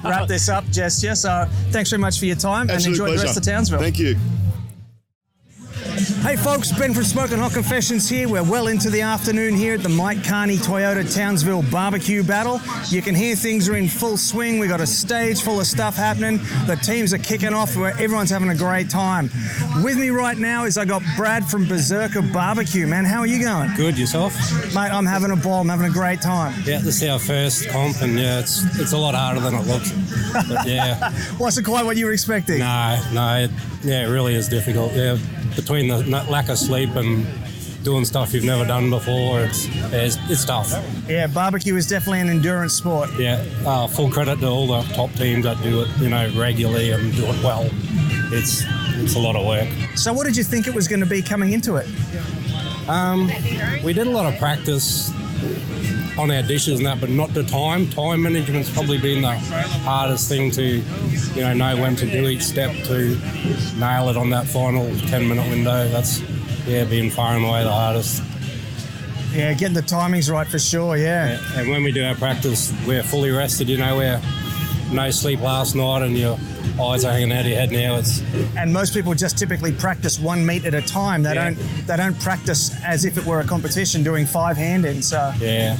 wrap this up gesture. So thanks very much for your time. Absolute and enjoy pleasure. The rest of Townsville. Thank you. Hey folks, Ben from Smoking Hot Confessions here. We're well into the afternoon here at the Mike Carney Toyota Townsville BBQ Battle. You can hear things are in full swing. We've got a stage full of stuff happening. The teams are kicking off where everyone's having a great time. With me right now is I got Brad from Berserker Barbecue. Man, how are you going? Good, yourself? Mate, I'm having a ball. I'm having a great time. Yeah, this is our first comp, and it's a lot harder than it looks. But yeah. Wasn't quite what you were expecting? No, it really is difficult. Yeah. Between the lack of sleep and doing stuff you've never done before, it's tough. Yeah, barbecue is definitely an endurance sport. Yeah, full credit to all the top teams that do it, regularly and do it well. It's a lot of work. So what did you think it was going to be coming into it? We did a lot of practice on our dishes and that, but not the time. Time management's probably been the hardest thing to, know when to do each step to nail it on that final 10-minute window. That's, being far and away the hardest. Yeah, getting the timings right for sure, yeah. And when we do our practice, we're fully rested, we're no sleep last night and your eyes are hanging out of your head now. And most people just typically practice one meat at a time. They don't practice as if it were a competition doing 5 hand-ins. So. Yeah,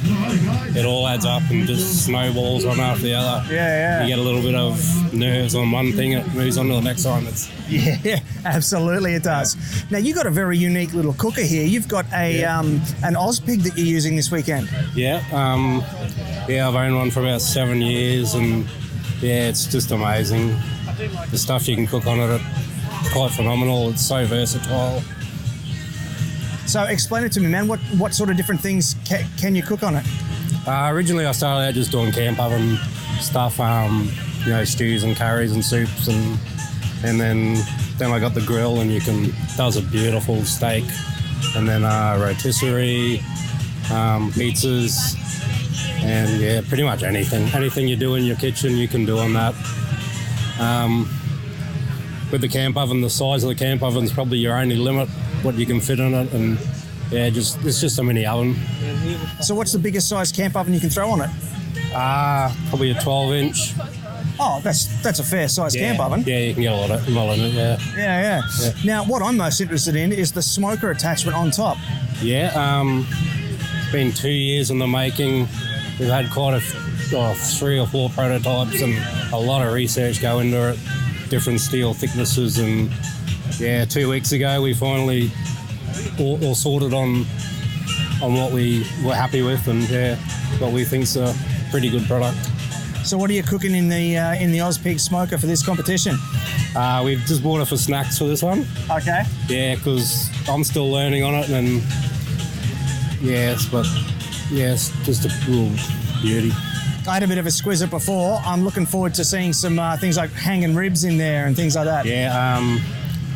it all adds up and just snowballs one after the other. Yeah. You get a little bit of nerves on one thing, it moves on to the next time. Yeah, absolutely it does. Now, you've got a very unique little cooker here. You've got an Oz pig that you're using this weekend. Yeah, I've owned one for about 7 years, and it's just amazing. The stuff you can cook on it, it's quite phenomenal. It's so versatile. So explain it to me, man. What sort of different things can you cook on it? Originally, I started out just doing camp oven stuff, stews and curries and soups, and then I got the grill, and does a beautiful steak, and then rotisserie, pizzas, and pretty much anything you do in your kitchen you can do on that. With the camp oven, the size of the camp oven is probably your only limit, what you can fit in it, and it's just a mini oven. So what's the biggest size camp oven you can throw on it? Probably a 12-inch. Oh, that's a fair size camp oven. Yeah, you can get a lot in it, Yeah. Now, what I'm most interested in is the smoker attachment on top. Yeah, it's been 2 years in the making. We've had quite 3 or 4 prototypes and a lot of research go into it, different steel thicknesses, and 2 weeks ago we finally all sorted on what we were happy with, and what we think's a pretty good product. So what are you cooking in the Oz Pig smoker for this competition? We've just bought it for snacks for this one. Okay. Yeah, because I'm still learning on it, and yes, just a real beauty. I had a bit of a squiz it before. I'm looking forward to seeing some things like hanging ribs in there and things like that. Yeah,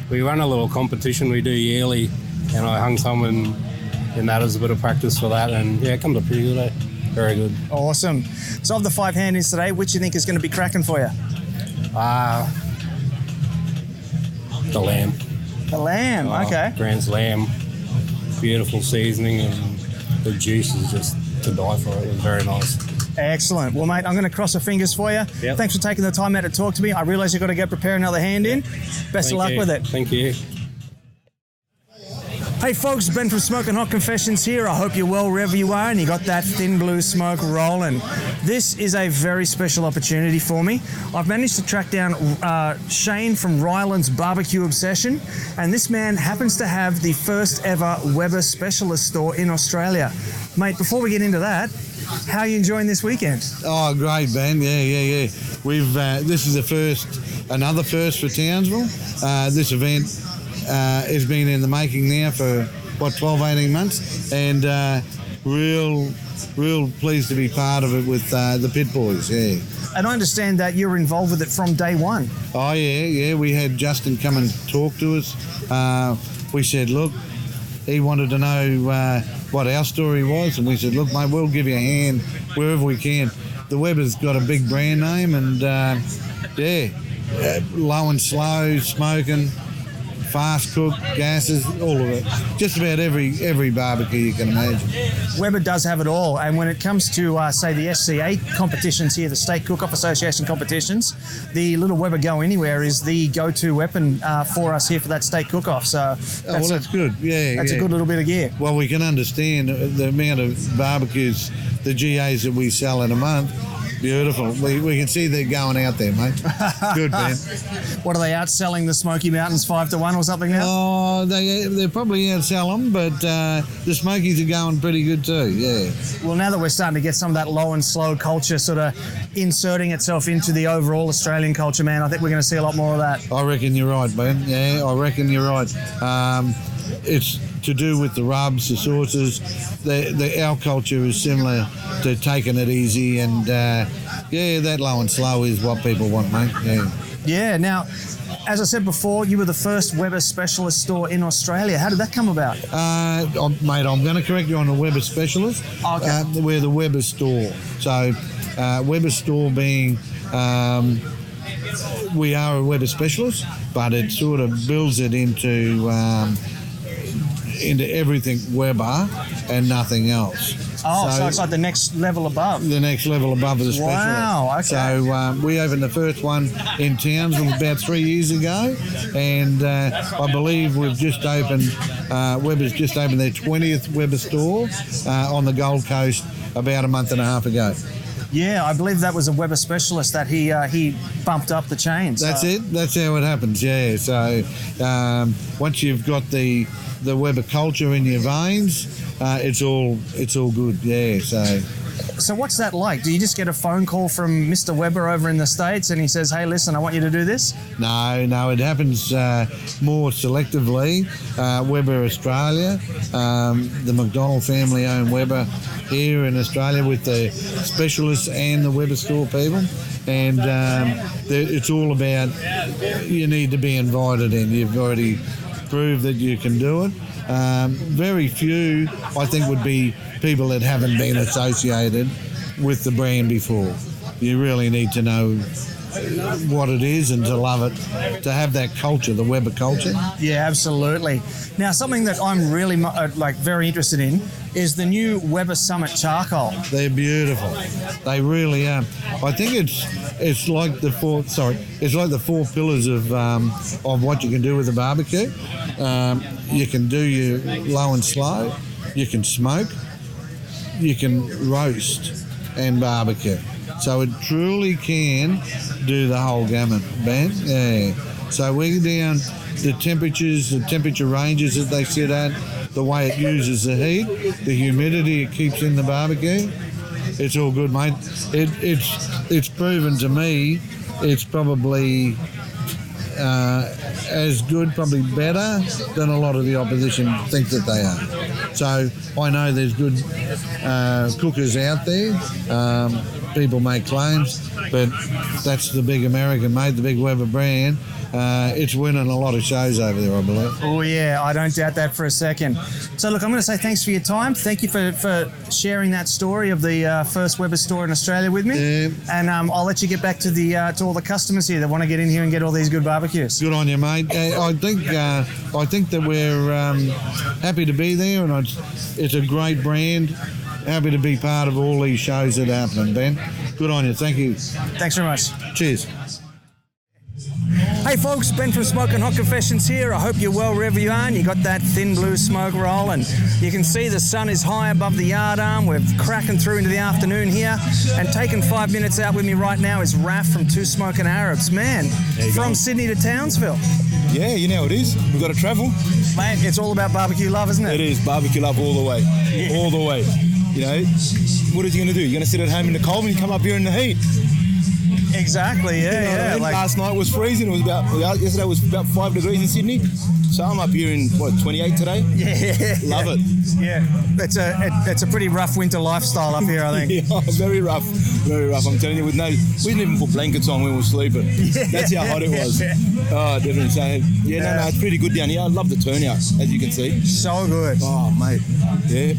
we run a little competition we do yearly, and I hung some in that as a bit of practice for that, and yeah, it comes up pretty good, eh? Very good. Awesome. So of the 5 hand-ins today, which do you think is going to be cracking for you? The lamb. The lamb, okay. Grand's lamb. Beautiful seasoning, and the juice is just to die for it. It was very nice. Excellent. Well, mate, I'm going to cross the fingers for you. Yep. Thanks for taking the time out to talk to me. I realise you've got to go prepare another hand-in. Best of luck with it. Thank you. Hey folks, Ben from Smoking Hot Confessions here. I hope you're well wherever you are and you got that thin blue smoke rolling. This is a very special opportunity for me. I've managed to track down Shane from Ryland's Barbecue Obsession, and this man happens to have the first ever Weber specialist store in Australia. Mate, before we get into that, how are you enjoying this weekend? Oh, great, Ben. Yeah. We've this is another first for Townsville. This event has been in the making now for 12, 18 months, and real pleased to be part of it with the Pit Boys. Yeah. And I understand that you're involved with it from day one. Oh yeah. We had Justin come and talk to us. We said, look, he wanted to know what our story was, and we said, look, mate, we'll give you a hand wherever we can. The Weber's got a big brand name, and low and slow, smoking, fast cook, gases, all of it. Just about every barbecue you can imagine. Weber does have it all, and when it comes to, say, the SCA competitions here, the State Cook-Off Association competitions, the little Weber Go Anywhere is the go-to weapon for us here for that State Cook-Off. So that's good. Yeah, that's a good little bit of gear. Well, we can understand the amount of barbecues, the GAs that we sell in a month. Beautiful. We can see they're going out there, mate. Good, man. What are they outselling the Smoky Mountains 5-1 or something now? Oh, they probably outsell them, but the Smokies are going pretty good too, yeah. Well, now that we're starting to get some of that low and slow culture sort of inserting itself into the overall Australian culture, man, I think we're going to see a lot more of that. I reckon you're right, Ben. Yeah, I reckon you're right. It's to do with the rubs, the sauces. Our culture is similar to taking it easy, and that low and slow is what people want, mate. Yeah. Now, as I said before, you were the first Weber specialist store in Australia. How did that come about? Mate, I'm going to correct you on the Weber specialist. Okay. We're the Weber store. So Weber store being we are a Weber specialist, but it sort of builds it into everything Weber and nothing else. Oh, so it's like the next level above. The next level above the specialist. Wow, okay. So we opened the first one in Townsville about 3 years ago, and I believe we've just opened, Weber's just opened their 20th Weber store on the Gold Coast about a month and a half ago. Yeah, I believe that was a Weber specialist that he bumped up the chain. That's it. That's how it happens, yeah. So once you've got the Weber culture in your veins, it's all good, yeah. So what's that like? Do you just get a phone call from Mr. Weber over in the States and he says, hey, listen, I want you to do this? No, it happens more selectively. Weber Australia, the McDonald family own Weber here in Australia with the specialists and the Weber store people. And it's all about you need to be invited in. You've already proved that you can do it. Very few, I think, would be people that haven't been associated with the brand before. You really need to know what it is and to love it, to have that culture, the Weber culture. Yeah, absolutely. Now, something that I'm really very interested in is the new Weber Summit charcoal. They're beautiful. They really are. I think it's like the four pillars of what you can do with a barbecue. You can do your low and slow. You can smoke. You can roast and barbecue. So it truly can do the whole gamut, Ben. Yeah. So we're down the temperatures, the temperature ranges that they sit at, the way it uses the heat, the humidity it keeps in the barbecue. it's all good, mate. It's proven to me it's probably as good, probably better than a lot of the opposition think that they are. So I know there's good cookers out there. People make claims, but that's the big American, mate, the big Weber brand. It's winning a lot of shows over there, I believe. Oh, yeah, I don't doubt that for a second. So, look, I'm going to say thanks for your time. Thank you for sharing that story of the first Weber store in Australia with me. And I'll let you get back to to all the customers here that want to get in here and get all these good barbecues. Good on you, mate. I think that we're happy to be there, and it's a great brand. Happy to be part of all these shows that are happening, Ben. Good on you. Thank you. Thanks very much. Cheers. Hey folks, Ben from Smoking Hot Confessions here. I hope you're well wherever you are and you got that thin blue smoke roll, and you can see the sun is high above the yard arm. We're cracking through into the afternoon here, and taking 5 minutes out with me right now is Raf from Two Smoking Arabs. Man, from Sydney to Townsville. Yeah, you know it is. We've got to travel. Mate, it's all about barbecue love, isn't it? It is. Barbecue love all the way. Yeah. All the way. You know, what are you going to do? You're going to sit at home in the cold and you come up here in the heat. Exactly, yeah, you know yeah. I mean? Last night was freezing. Yesterday was about 5 degrees in Sydney. So I'm up here in, 28 today? Yeah. Love it. Yeah. It's a pretty rough winter lifestyle up here, I think. Yeah, very rough. Very rough. I'm telling you, we didn't even put blankets on when we were sleeping. Yeah. That's how hot it was. Oh, definitely. So, no, it's pretty good down here. I love the turnout, as you can see. So good. Oh, mate. Yeah.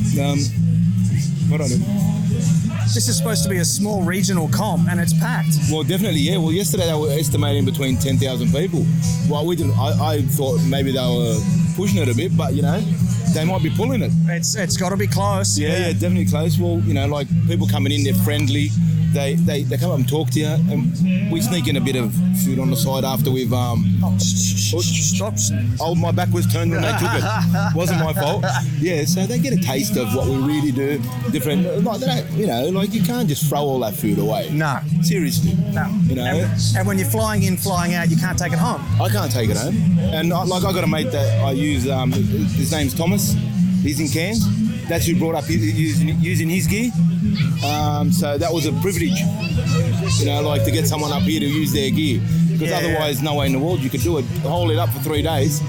What I do? This is supposed to be a small regional comp, and it's packed. Well, definitely, yeah. Well, yesterday they were estimating between 10,000 people. Well, we didn't. I thought maybe they were pushing it a bit, but they might be pulling it. It's got to be close. Yeah, definitely close. Well, like people coming in, they're friendly. They come up and talk to you, and we sneak in a bit of food on the side after we've Stop. Oh, my back was turned when they took it. Wasn't my fault. Yeah, so they get a taste of what we really do. Different, like they don't, like you can't just throw all that food away. No, seriously. No. And when you're flying in, flying out, you can't take it home. I can't take it home. And I got a mate that I use. His name's Thomas. He's in Cairns. That's who brought up using his gear. So that was a privilege, to get someone up here to use their gear. Because otherwise, no way in the world you could do it. Hold it up for 3 days.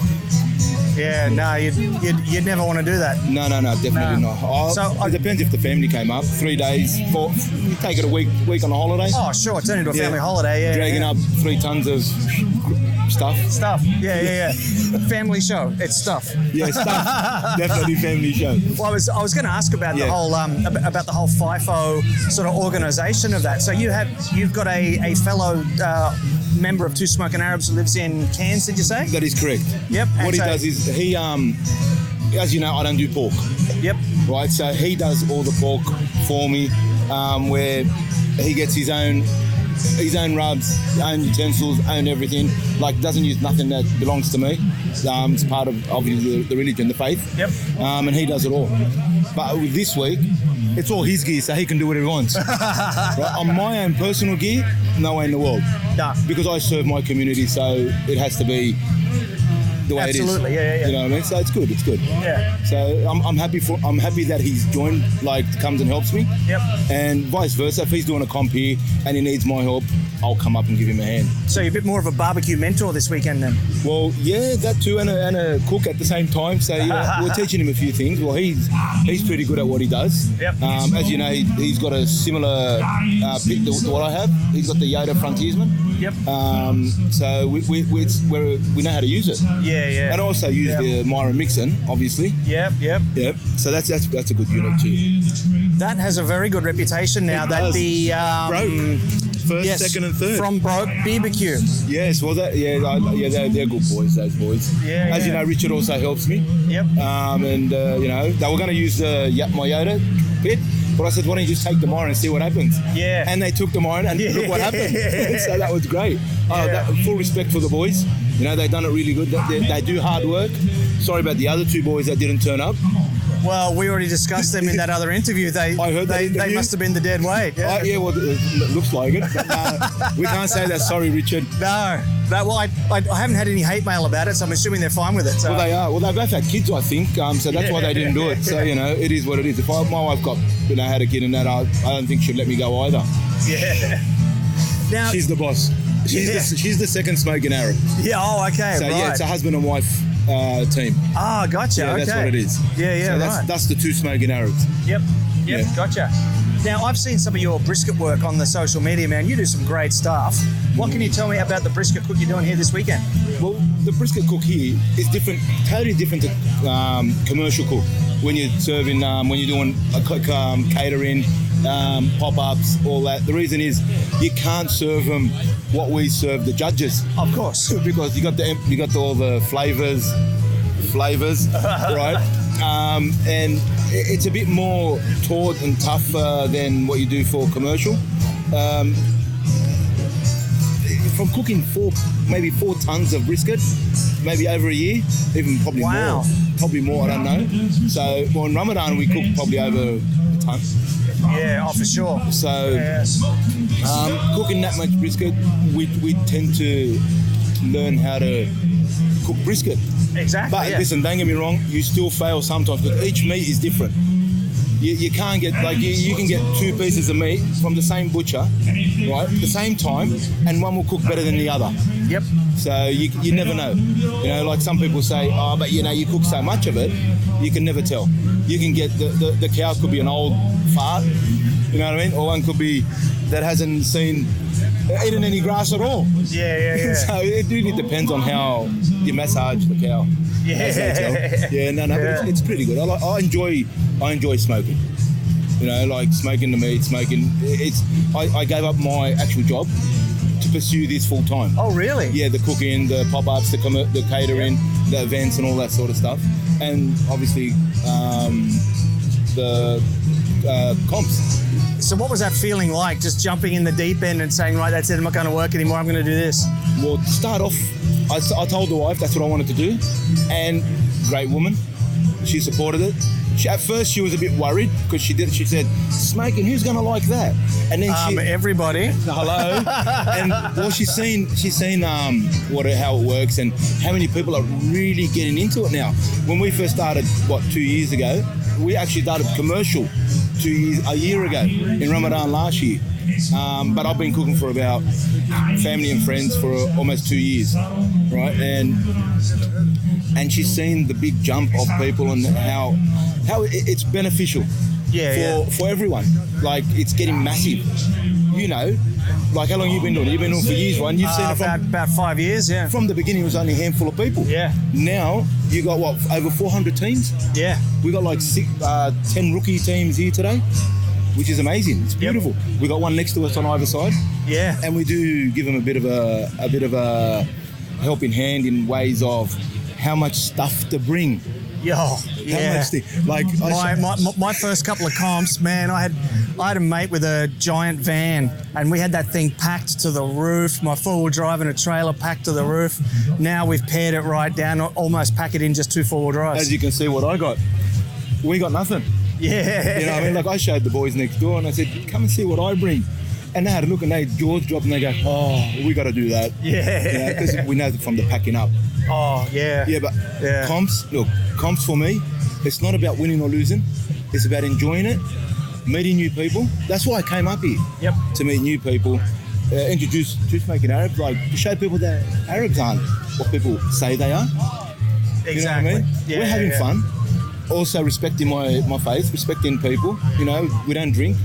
Yeah, no, you'd never want to do that. No, definitely not. It depends if the family came up. 3 days, you take it a week on a holiday. Oh, sure, turn into a family holiday, yeah. Dragging up 3 tons of stuff. Yeah. Family show. It's stuff. Yeah, stuff. Definitely family show. Well, I was going to ask about the whole FIFO sort of organisation of that. So you've got a fellow member of Two Smoking Arabs who lives in Cairns. Did you say? That is correct. Yep. What he does is he as you know, I don't do pork. Yep. Right. So he does all the pork for me, where he gets his own rubs, own utensils, own everything. Doesn't use nothing that belongs to me. It's part of obviously the religion, the faith. Yep. And he does it all. But with this week, it's all his gear, so he can do what he wants. Right? On my own personal gear, no way in the world. Nah. Because I serve my community, so it has to be the way Absolutely, it is. yeah. You know what I mean? So it's good. Yeah. So I'm happy that he's joined, comes and helps me. Yep. And vice versa. If he's doing a comp here and he needs my help, I'll come up and give him a hand. So you're a bit more of a barbecue mentor this weekend then? Well, yeah, that too, and a cook at the same time. So yeah, we're teaching him a few things. Well, he's pretty good at what he does. Yep. As you know, he's got a similar bit to what I have. He's got the Yoda Frontiersman. Yep. So we know how to use it. Yeah. And also use the Myron Mixon, obviously. Yep. So that's a good unit too. That has a very good reputation now. First, second, and third from Broke BBQ. Yes, well, they're good boys. Those boys. Yeah. As you know, Richard also helps me. Yep. And they were going to use my Yoda pit, but I said, why don't you just take the Myron and see what happens? Yeah. And they took the Myron, and look what happened. So that was great. Full respect for the boys. They've done it really good. They do hard work. Sorry about the other 2 boys that didn't turn up. Well, we already discussed them in that other interview. They must have been the dead weight. Yeah, well, it looks like it. But, we can't say that. Sorry, Richard. No. Well, I haven't had any hate mail about it, so I'm assuming they're fine with it. So. Well, they are. Well, they both had kids, I think, so that's why they didn't do it. So, it is what it is. If my wife had a kid and that, I don't think she'd let me go either. Yeah. Now, she's the boss. She's the second smoking Arab. Yeah, oh, okay, so, right. yeah, it's a husband and wife team. Ah, gotcha, yeah, okay. That's what it is. Yeah, so that's the two smoking Arabs. Yep, gotcha. Now, I've seen some of your brisket work on the social media, man. You do some great stuff. What can you tell me about the brisket cook you're doing here this weekend? Well, the brisket cook here is different, totally different to commercial cook. When you're serving, when you're doing a catering, pop-ups, all that. The reason is you can't serve them what we serve the judges. Of course. Because you got all the flavors, right? And it's a bit more taut and tougher than what you do for commercial. From cooking maybe 4 tons of brisket, maybe over a year, even probably more. Probably more, I don't know. So in Ramadan we cook probably over a ton. Yeah, for sure. So cooking that much brisket, we tend to learn how to cook brisket. Exactly. But listen, don't get me wrong, you still fail sometimes because each meat is different. You can't get, you can get 2 pieces of meat from the same butcher, right, at the same time, and one will cook better than the other. Yep. So you never know. Like some people say, but you cook so much of it, you can never tell. You can get, the cow could be an old fart, you know what I mean? Or one could be that hasn't eaten any grass at all. Yeah. So it really depends on how you massage the cow. Yeah. But it's pretty good. I enjoy smoking. Like smoking the meat, I gave up my actual job to pursue this full time. Oh, really? Yeah, the cooking, the pop-ups, the catering, the events and all that sort of stuff. And obviously the comps. So what was that feeling like, just jumping in the deep end and saying, right, that's it, I'm not going to work anymore, I'm going to do this? Well, to start off, I told the wife that's what I wanted to do, and great woman, she supported it. At first she was a bit worried because she said, smoking, who's going to like that? And then everybody. Hello. And well, she's seen how it works and how many people are really getting into it now. When we first started, 2 years ago, we actually started commercial a year ago in Ramadan last year. But I've been cooking for about family and friends for almost 2 years, right? And she's seen the big jump of people and how it's beneficial for everyone. Like, it's getting massive. Like, how long have you been doing it? You've been doing it for years, right? You've seen it from about 5 years, yeah. From the beginning, it was only a handful of people. Yeah. Now you got over 400 teams. Yeah. We got 10 rookie teams here today, which is amazing. It's beautiful. We got one next to us on either side. Yeah. And we do give them a bit of a helping hand in ways of how much stuff to bring. Yeah. My first couple of comps, man, I had a mate with a giant van and we had that thing packed to the roof, my four-wheel drive and a trailer packed to the roof. Now we've pared it right down, almost pack it in just 2 four-wheel drives. As you can see what I got. We got nothing. Yeah. You know what I mean? Like, I showed the boys next door and I said, come and see what I bring. And they had a look and jaws dropped and they go, oh, we got to do that. Yeah. Because we know from the packing up. Oh, yeah. Yeah, but comps for me, it's not about winning or losing. It's about enjoying it, meeting new people. That's why I came up here. Yep. To meet new people, introduce smoking Arab, to show people that Arabs aren't what people say they are. Exactly. You know what I mean? Yeah, we're having fun. Also respecting my faith, respecting people. We don't drink,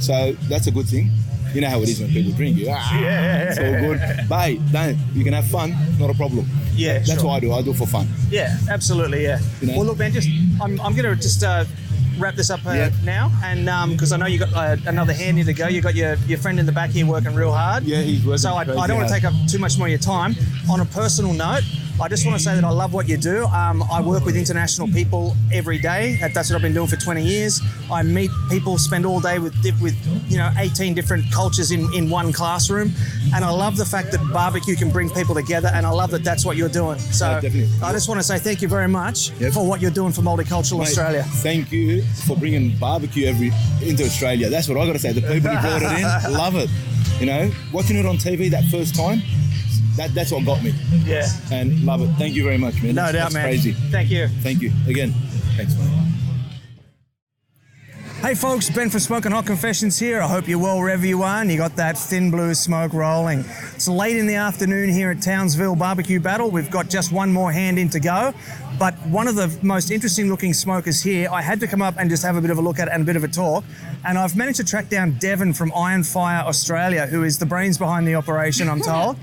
so that's a good thing. You know how it is when people drink. It's all good. But hey, you can have fun, not a problem. Yeah, that's what I do. I do it for fun. Yeah, absolutely. Yeah. Well, look, man, I'm going to just wrap this up now, and because I know you got another hand here to go. You got your friend in the back here working real hard. Yeah, he's working. So I don't want to take up too much more of your time. On a personal note, I just want to say that I love what you do. I work with international people every day. That's what I've been doing for 20 years. I meet people, spend all day with 18 different cultures in one classroom. And I love the fact that barbecue can bring people together, and I love that that's what you're doing. So definitely. I just want to say thank you very much for what you're doing for Multicultural Mate, Australia. Thank you for bringing barbecue into Australia. That's what I got to say. The people who brought it in, love it. You know, watching it on TV that first time, that's what got me. Yeah. And love it. Thank you very much, man. No doubt, that's man. Crazy. Thank you. Thank you. Again, thanks, man. Hey folks, Ben from Smoking Hot Confessions here. I hope you're well wherever you are and you got that thin blue smoke rolling. It's late in the afternoon here at Townsville BBQ Battle. We've got just one more hand in to go. But one of the most interesting looking smokers here, I had to come up and just have a bit of a look at it and a bit of a talk. And I've managed to track down Devon from Iron Fire Australia, who is the brains behind the operation, I'm told.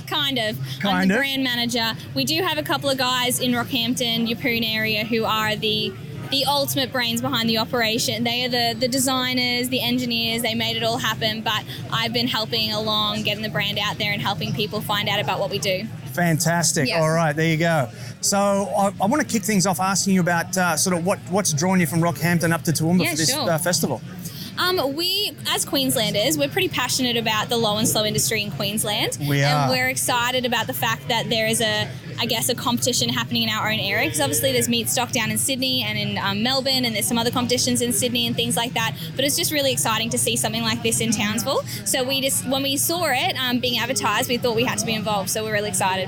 Kind of. I'm the brand manager. We do have a couple of guys in Rockhampton, Yeppoon area who are the ultimate brains behind the operation. They are the designers, the engineers, they made it all happen, but I've been helping along, getting the brand out there and helping people find out about what we do. Fantastic. Yeah. All right, there you go. So I want to kick things off asking you about sort of what's drawn you from Rockhampton up to Toowoomba for this festival. We, as Queenslanders, we're pretty passionate about the low and slow industry in Queensland. We are. And we're excited about the fact that there is a competition happening in our own area, because obviously there's meat stock down in Sydney and in Melbourne, and there's some other competitions in Sydney and things like that. But it's just really exciting to see something like this in Townsville. So when we saw it being advertised, we thought we had to be involved. So we're really excited.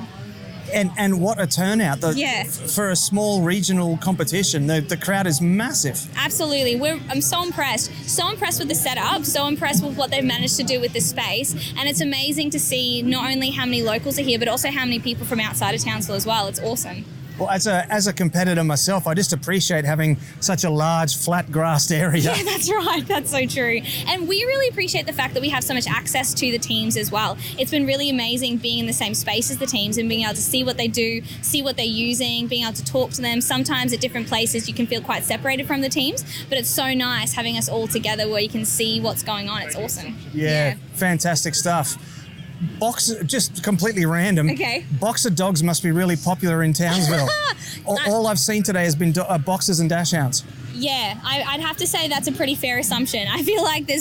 And what a turnout. For a small regional competition, the crowd is massive. Absolutely. I'm so impressed. So impressed with the setup, so impressed with what they've managed to do with the space. And it's amazing to see not only how many locals are here, but also how many people from outside of Townsville as well. It's awesome. Well, as a competitor myself, I just appreciate having such a large, flat grassed area. Yeah, that's right. That's so true. And we really appreciate the fact that we have so much access to the teams as well. It's been really amazing being in the same space as the teams and being able to see what they do, see what they're using, being able to talk to them. Sometimes at different places you can feel quite separated from the teams, but it's so nice having us all together where you can see what's going on. It's awesome. Yeah. Fantastic stuff. Just completely random. Okay. Boxer dogs must be really popular in Townsville. All I've seen today has been boxers and dashhounds. Yeah, I'd have to say that's a pretty fair assumption. I feel like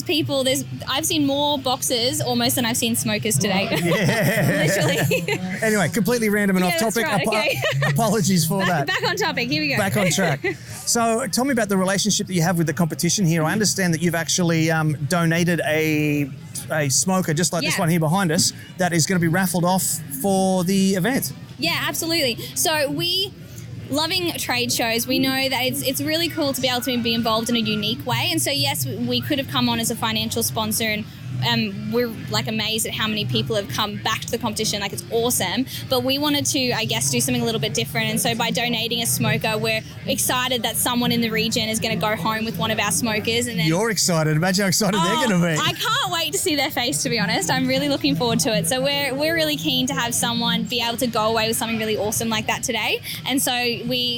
I've seen more boxers almost than I've seen smokers today. Yeah. Literally. Anyway, completely random and off topic. Right, okay. Apologies for that. Back on topic. Here we go. Back on track. So tell me about the relationship that you have with the competition here. I understand that you've actually donated a smoker just like this one here behind us that is going to be raffled off for the event. Yeah, absolutely. So loving trade shows, we know that it's really cool to be able to be involved in a unique way. And so, yes, we could have come on as a financial sponsor, and we're like amazed at how many people have come back to the competition. Like, it's awesome. But we wanted to, I guess, do something a little bit different. And so by donating a smoker, we're excited that someone in the region is going to go home with one of our smokers. And then you're excited. Imagine how excited they're going to be. I can't wait to see their face, to be honest. I'm really looking forward to it. So we're really keen to have someone be able to go away with something really awesome like that today. And so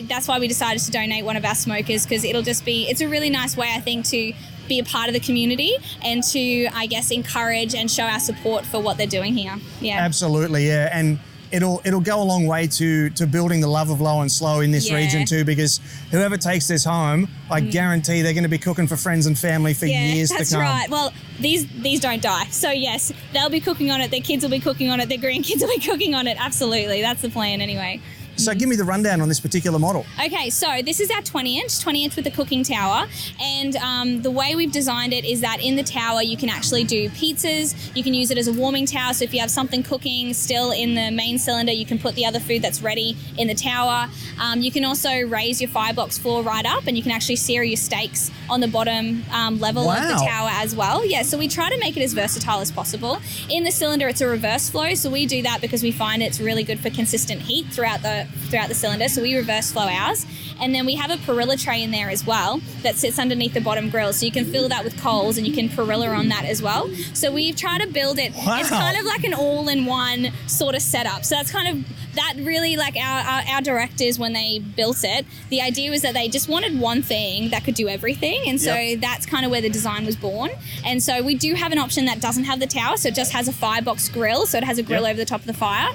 that's why we decided to donate one of our smokers, because it's a really nice way, I think, to be a part of the community and to, I guess, encourage and show our support for what they're doing here. Yeah. Absolutely, yeah. And it'll go a long way to building the love of low and slow in this region too, because whoever takes this home, I guarantee they're going to be cooking for friends and family for years to come. That's right. Well, these don't die. So yes, they'll be cooking on it, their kids will be cooking on it, their grandkids will be cooking on it. Absolutely. That's the plan anyway. So give me the rundown on this particular model. Okay, so this is our 20-inch with the cooking tower. And the way we've designed it is that in the tower you can actually do pizzas. You can use it as a warming tower. So if you have something cooking still in the main cylinder, you can put the other food that's ready in the tower. You can also raise your firebox floor right up, and you can actually sear your steaks on the bottom level of the tower as well. Yeah, so we try to make it as versatile as possible. In the cylinder, it's a reverse flow. So we do that because we find it's really good for consistent heat throughout the throughout the cylinder, so we reverse flow ours. And then we have a perilla tray in there as well that sits underneath the bottom grill, so you can fill that with coals and you can perilla on that as well. So we've tried to build it. Wow. It's kind of like an all-in-one sort of setup. So that's kind of that really, like our directors, when they built it, the idea was that they just wanted one thing that could do everything, and so that's kind of where the design was born. And so we do have an option that doesn't have the tower, so it just has a firebox grill, so it has a grill over the top of the fire.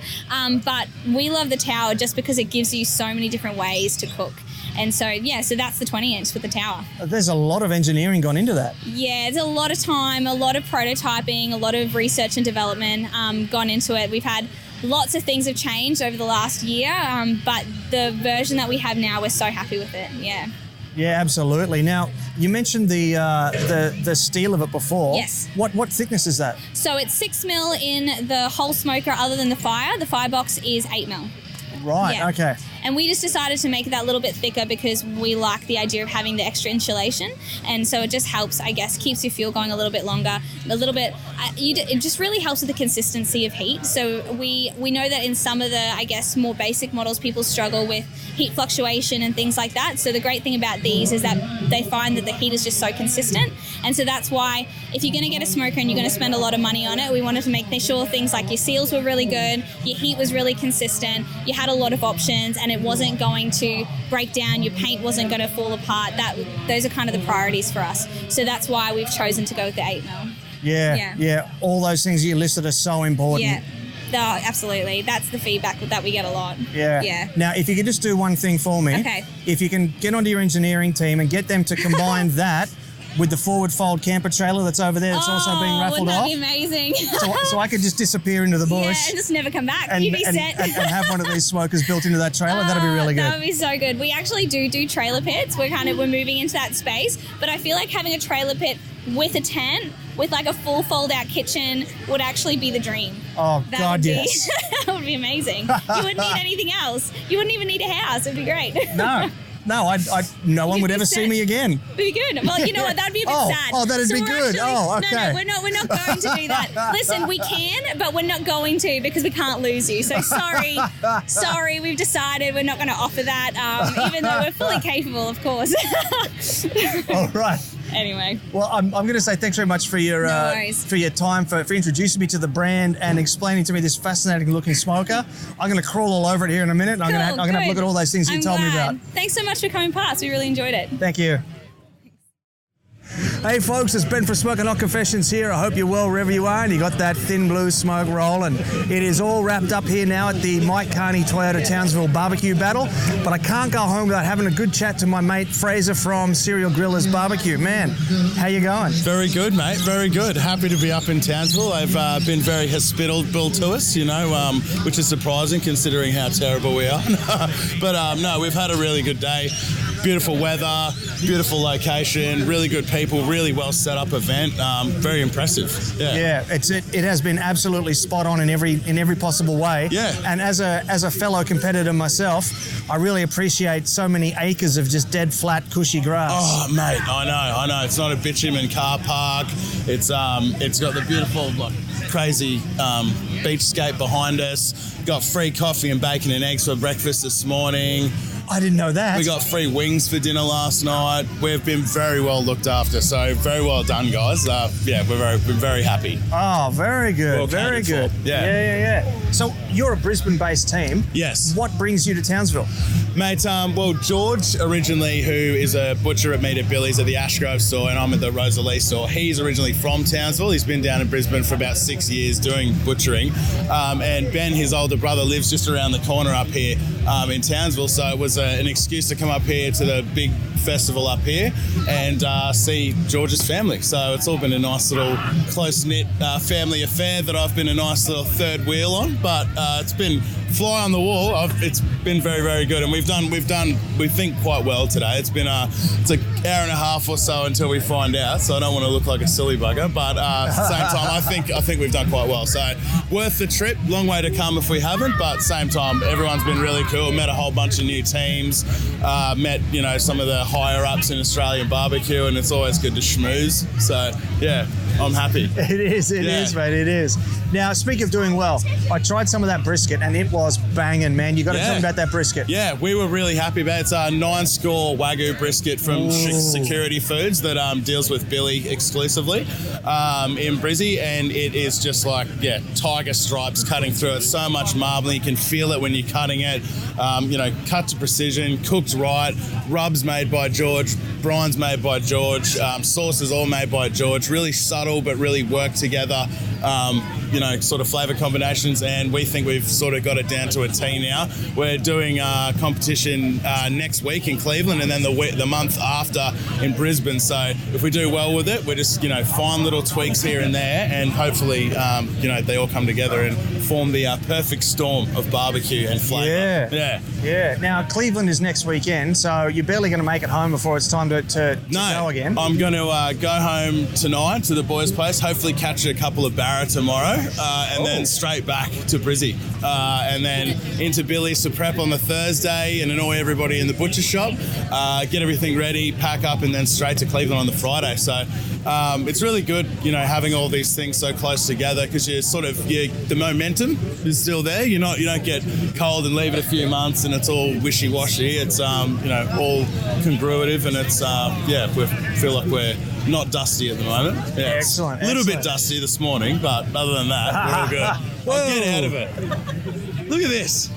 But we love the tower just because it gives you so many different ways to cook. And so, so that's the 20-inch with the tower. There's a lot of engineering gone into that. Yeah, there's a lot of time, a lot of prototyping, a lot of research and development gone into it. We've had lots of things have changed over the last year, but the version that we have now, we're so happy with it, Yeah, absolutely. Now, you mentioned the steel of it before. Yes. What thickness is that? So it's 6 mil in the whole smoker other than the fire. The firebox is 8 mil. Right, okay. And we just decided to make it that little bit thicker because we like the idea of having the extra insulation. And so it just helps, I guess, keeps your fuel going a little bit longer, a little bit. It just really helps with the consistency of heat. So we know that in some of the, I guess, more basic models, people struggle with heat fluctuation and things like that. So the great thing about these is that they find that the heat is just so consistent. And so that's why if you're going to get a smoker and you're going to spend a lot of money on it, we wanted to make sure things like your seals were really good, your heat was really consistent, you had a lot of options, and it wasn't going to break down, your paint wasn't going to fall apart. Those are kind of the priorities for us. So that's why we've chosen to go with the 8 mil. Yeah. All those things you listed are so important. Yeah. No, absolutely. That's the feedback that we get a lot. Yeah. Now, if you could just do one thing for me. Okay. If you can get onto your engineering team and get them to combine that with the forward fold camper trailer that's over there that's also being raffled wouldn't that off. be amazing? so I could just disappear into the bush. Yeah, and just never come back. And, You'd be set. and have one of these smokers built into that trailer. That'd be really good. That would be so good. We actually do trailer pits. We're moving into that space, but I feel like having a trailer pit with a tent, with like a full fold-out kitchen, would actually be the dream. Oh, God, yes. That would be amazing. You wouldn't need anything else. You wouldn't even need a house. It'd be great. No, no one would ever see me again. Be good. Well, you know what? That'd be a bit sad. Oh, that'd be good. Okay. No, we're not going to do that. Listen, we can, but we're not going to because we can't lose you. So sorry. We've decided we're not going to offer that, even though we're fully capable, of course. All right. Anyway. Well, I'm going to say thanks very much for your time, for introducing me to the brand and explaining to me this fascinating looking smoker. I'm going to crawl all over it here in a minute. I'm going to have a look at all those things you told me about. Thanks so much for coming past. We really enjoyed it. Thank you. Hey folks, it's Ben from Smoking Hot Confessions here. I hope you're well wherever you are and you got that thin blue smoke rolling. It is all wrapped up here now at the Mike Carney Toyota Townsville BBQ Battle, but I can't go home without having a good chat to my mate Fraser from Serial Grillers Barbecue. Man, how you going? Very good, mate. Very good. Happy to be up in Townsville. They've been very hospitable to us, which is surprising considering how terrible we are. But no, we've had a really good day. Beautiful weather, beautiful location, really good people, really well set up event. Very impressive. Yeah, it has been absolutely spot on in every possible way. Yeah. And as a fellow competitor myself, I really appreciate so many acres of just dead flat, cushy grass. Oh, mate, I know. It's not a bitumen car park. It's got the beautiful, crazy beachscape behind us. Got free coffee and bacon and eggs for breakfast this morning. I didn't know that. We got free wings for dinner last night. We've been very well looked after, so very well done, guys. We're very happy. Oh, very good. Well, very good. Yeah. So you're a Brisbane-based team. Yes. What brings you to Townsville? Mate, George originally, who is a butcher at Meat at Billy's at the Ashgrove store, and I'm at the Rosalie store. He's originally from Townsville. He's been down in Brisbane for about 6 years doing butchering. And Ben, his older brother, lives just around the corner up here in Townsville. So it was an excuse to come up here to the big festival up here and see George's family. So it's all been a nice little close-knit family affair that I've been a nice little third wheel on. But it's been fly on the wall. It's been very, very good, and we've done we think quite well today. It's been it's an hour and a half or so until we find out. So I don't want to look like a silly bugger, but at the same time, I think we've done quite well. So worth the trip. Long way to come if we haven't, but at the same time, everyone's been really cool. Met a whole bunch of new teams. Met some of the higher ups in Australian barbecue, and it's always good to schmooze. So yeah, I'm happy. It is, mate. It is. Now, speaking of doing well, I tried some of that brisket and it was banging, man. You got to tell me about that brisket. Yeah, we were really happy about it. It's a 9-score Wagyu brisket from Security Foods that deals with Billy exclusively in Brizzy, and it is just like, tiger stripes cutting through it. So much marbling. You can feel it when you're cutting it. Cut to precision, cooked right, rubs made by George, brines made by George, sauces all made by George. Really subtle, but really work together. Sort of flavour combinations, and we think we've sort of got it down to a T now. We're doing a competition next week in Cleveland, and then the month after in Brisbane. So if we do well with it, we're just find little tweaks here and there, and hopefully they all come together and form the perfect storm of barbecue and flavour. Yeah. Now Cleveland is next weekend, so you're barely going to make it home before it's time to go again. I'm going to go home tonight to the boys' place. Hopefully catch a couple of Barra tomorrow. And then straight back to Brizzy. And then into Billy's to prep on the Thursday and annoy everybody in the butcher shop, get everything ready, pack up, and then straight to Cleveland on the Friday. So it's really good, having all these things so close together, because the momentum is still there. You don't get cold and leave it a few months and it's all wishy-washy. It's, all congruative, and it's, we feel like we're not dusty at the moment. Yeah, excellent. A little bit dusty this morning, but other than that, we're all good. I'll get out of it. Look at this.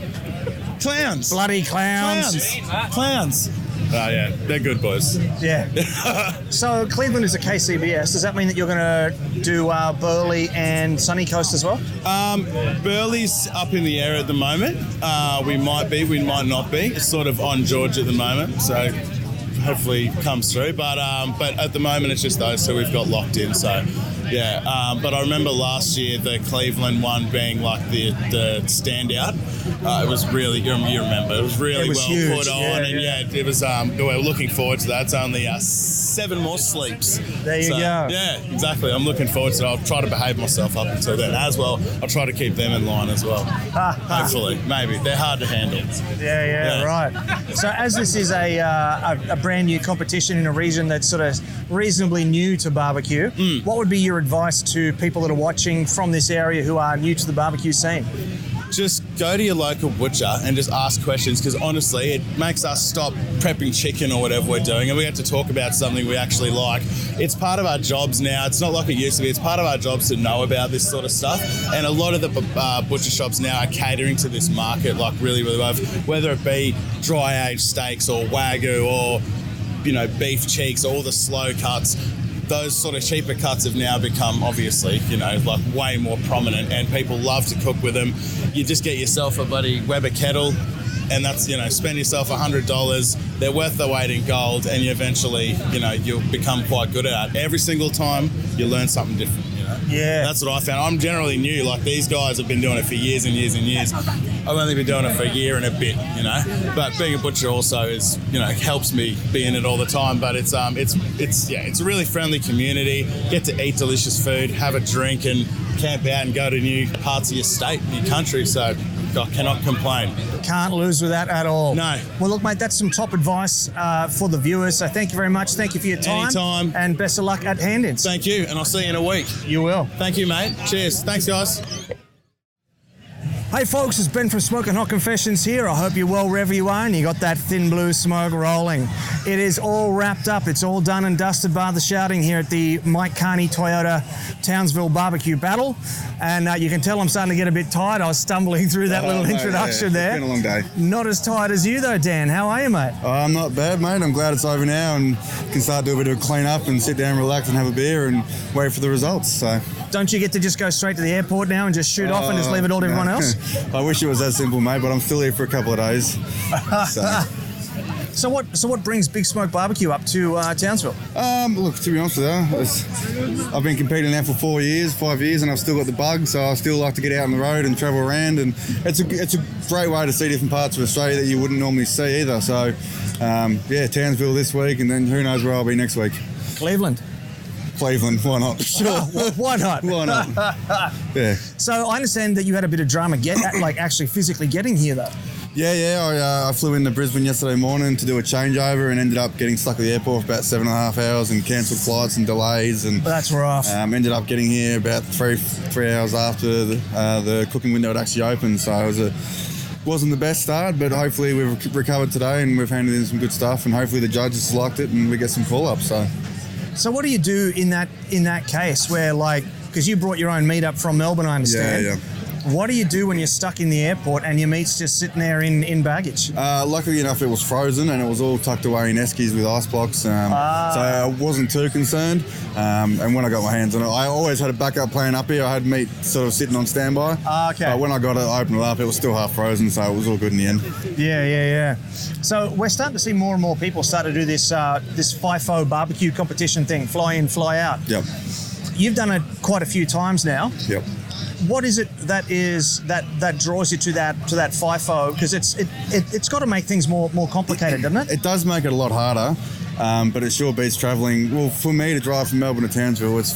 Clowns. Bloody clowns. Clowns. Oh, yeah. They're good boys. Yeah. So Cleveland is a KCBS. Does that mean that you're going to do Burleigh and Sunny Coast as well? Burleigh's up in the air at the moment. We might be, we might not be. It's sort of on George at the moment, so hopefully comes through. But at the moment, it's just those two we've got locked in. So, yeah. But I remember last year the Cleveland one being like the standout. It was really, you remember, it was really well huge. put on. It was, we're looking forward to that. It's only 7 more sleeps. There you go. Yeah, exactly. I'm looking forward to it. I'll try to behave myself up until then as well. I'll try to keep them in line as well. Hopefully, maybe. They're hard to handle. Yeah, right. So as this is a brand new competition in a region that's sort of reasonably new to barbecue, what would be your advice to people that are watching from this area who are new to the barbecue scene? Just go to your local butcher and just ask questions, because honestly, it makes us stop prepping chicken or whatever we're doing, and we have to talk about something we actually like. It's part of our jobs now. It's not like it used to be. It's part of our jobs to know about this sort of stuff, and a lot of the butcher shops now are catering to this market like really, really well, whether it be dry aged steaks or Wagyu or beef cheeks, all the slow cuts. Those sort of cheaper cuts have now become, obviously, like way more prominent, and people love to cook with them. You just get yourself a bloody Weber kettle, and that's, spend yourself $100. They're worth their weight in gold, and you eventually, you'll become quite good at it. Every single time you learn something different. Yeah. That's what I found. I'm generally new. Like, these guys have been doing it for years and years and years. I've only been doing it for a year and a bit, But being a butcher also is, helps me be in it all the time. But it's a really friendly community. Get to eat delicious food, have a drink, and camp out and go to new parts of your state and your country. So I cannot complain. Can't lose with that at all. No. Well, look, mate, that's some top advice for the viewers. So thank you very much. Thank you for your time. Anytime. And best of luck at Hand-Ins. Thank you, and I'll see you in a week. You will. Thank you, mate. Cheers. Thanks, guys. Hey folks, it's Ben from Smoking Hot Confessions here. I hope you're well wherever you are and you got that thin blue smoke rolling. It is all wrapped up. It's all done and dusted by the shouting here at the Mike Carney Toyota Townsville BBQ Battle. And you can tell I'm starting to get a bit tired. I was stumbling through that little introduction there. It's been a long day. Not as tired as you though, Dan. How are you, mate? I'm not bad, mate. I'm glad it's over now and can start to do a bit of a clean up and sit down, relax and have a beer and wait for the results. So. Don't you get to just go straight to the airport now and just shoot off and just leave it all to everyone else? I wish it was that simple, mate, but I'm still here for a couple of days. So what brings Big Smoke Barbecue up to Townsville? Look, to be honest with you, I've been competing now for 5 years, and I've still got the bug, so I still like to get out on the road and travel around, and it's a great way to see different parts of Australia that you wouldn't normally see either. So, Townsville this week, and then who knows where I'll be next week. Cleveland, why not? Sure. Why not? Why not? Yeah. So I understand that you had a bit of drama actually physically getting here though. Yeah. I flew into Brisbane yesterday morning to do a changeover and ended up getting stuck at the airport for about 7.5 hours and cancelled flights and delays. And that's rough. Ended up getting here about three hours after the cooking window had actually opened. So it was wasn't the best start, but hopefully we've recovered today and we've handed in some good stuff, and hopefully the judges liked it and we get some call-ups. So what do you do in that case where, like, because you brought your own meat up from Melbourne, I understand. Yeah. What do you do when you're stuck in the airport and your meat's just sitting there in baggage? Luckily enough, it was frozen and it was all tucked away in eskies with ice blocks, so I wasn't too concerned. And when I got my hands on it, I always had a backup plan up here. I had meat sort of sitting on standby. Okay. But when I got it, I opened it up, it was still half frozen, so it was all good in the end. Yeah. So we're starting to see more and more people start to do this FIFO barbecue competition thing, fly in, fly out. Yep. You've done it quite a few times now. Yep. What is it that draws you to that FIFO? Because it's got to make things more complicated, doesn't it? It does make it a lot harder, but it sure beats travelling. Well, for me to drive from Melbourne to Townsville, it's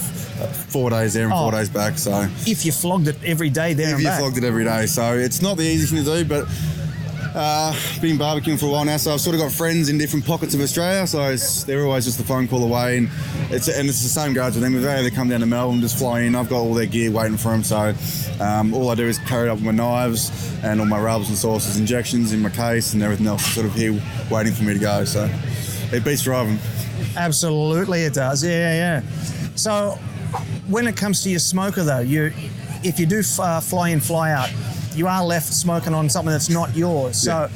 4 days there and 4 days back. So if you flogged it every day there and back. If you flogged it every day, so it's not the easiest thing to do, but. Been barbecuing for a while now, so I've sort of got friends in different pockets of Australia, so they're always just a phone call away, and it's the same goes with them. If they come down to Melbourne, just fly in, I've got all their gear waiting for them, so all I do is carry it up with my knives and all my rubs and sauces, injections in my case, and everything else is sort of here waiting for me to go, so it beats driving. Absolutely it does, yeah. So when it comes to your smoker though, if you do fly in, fly out, you are left smoking on something that's not yours. So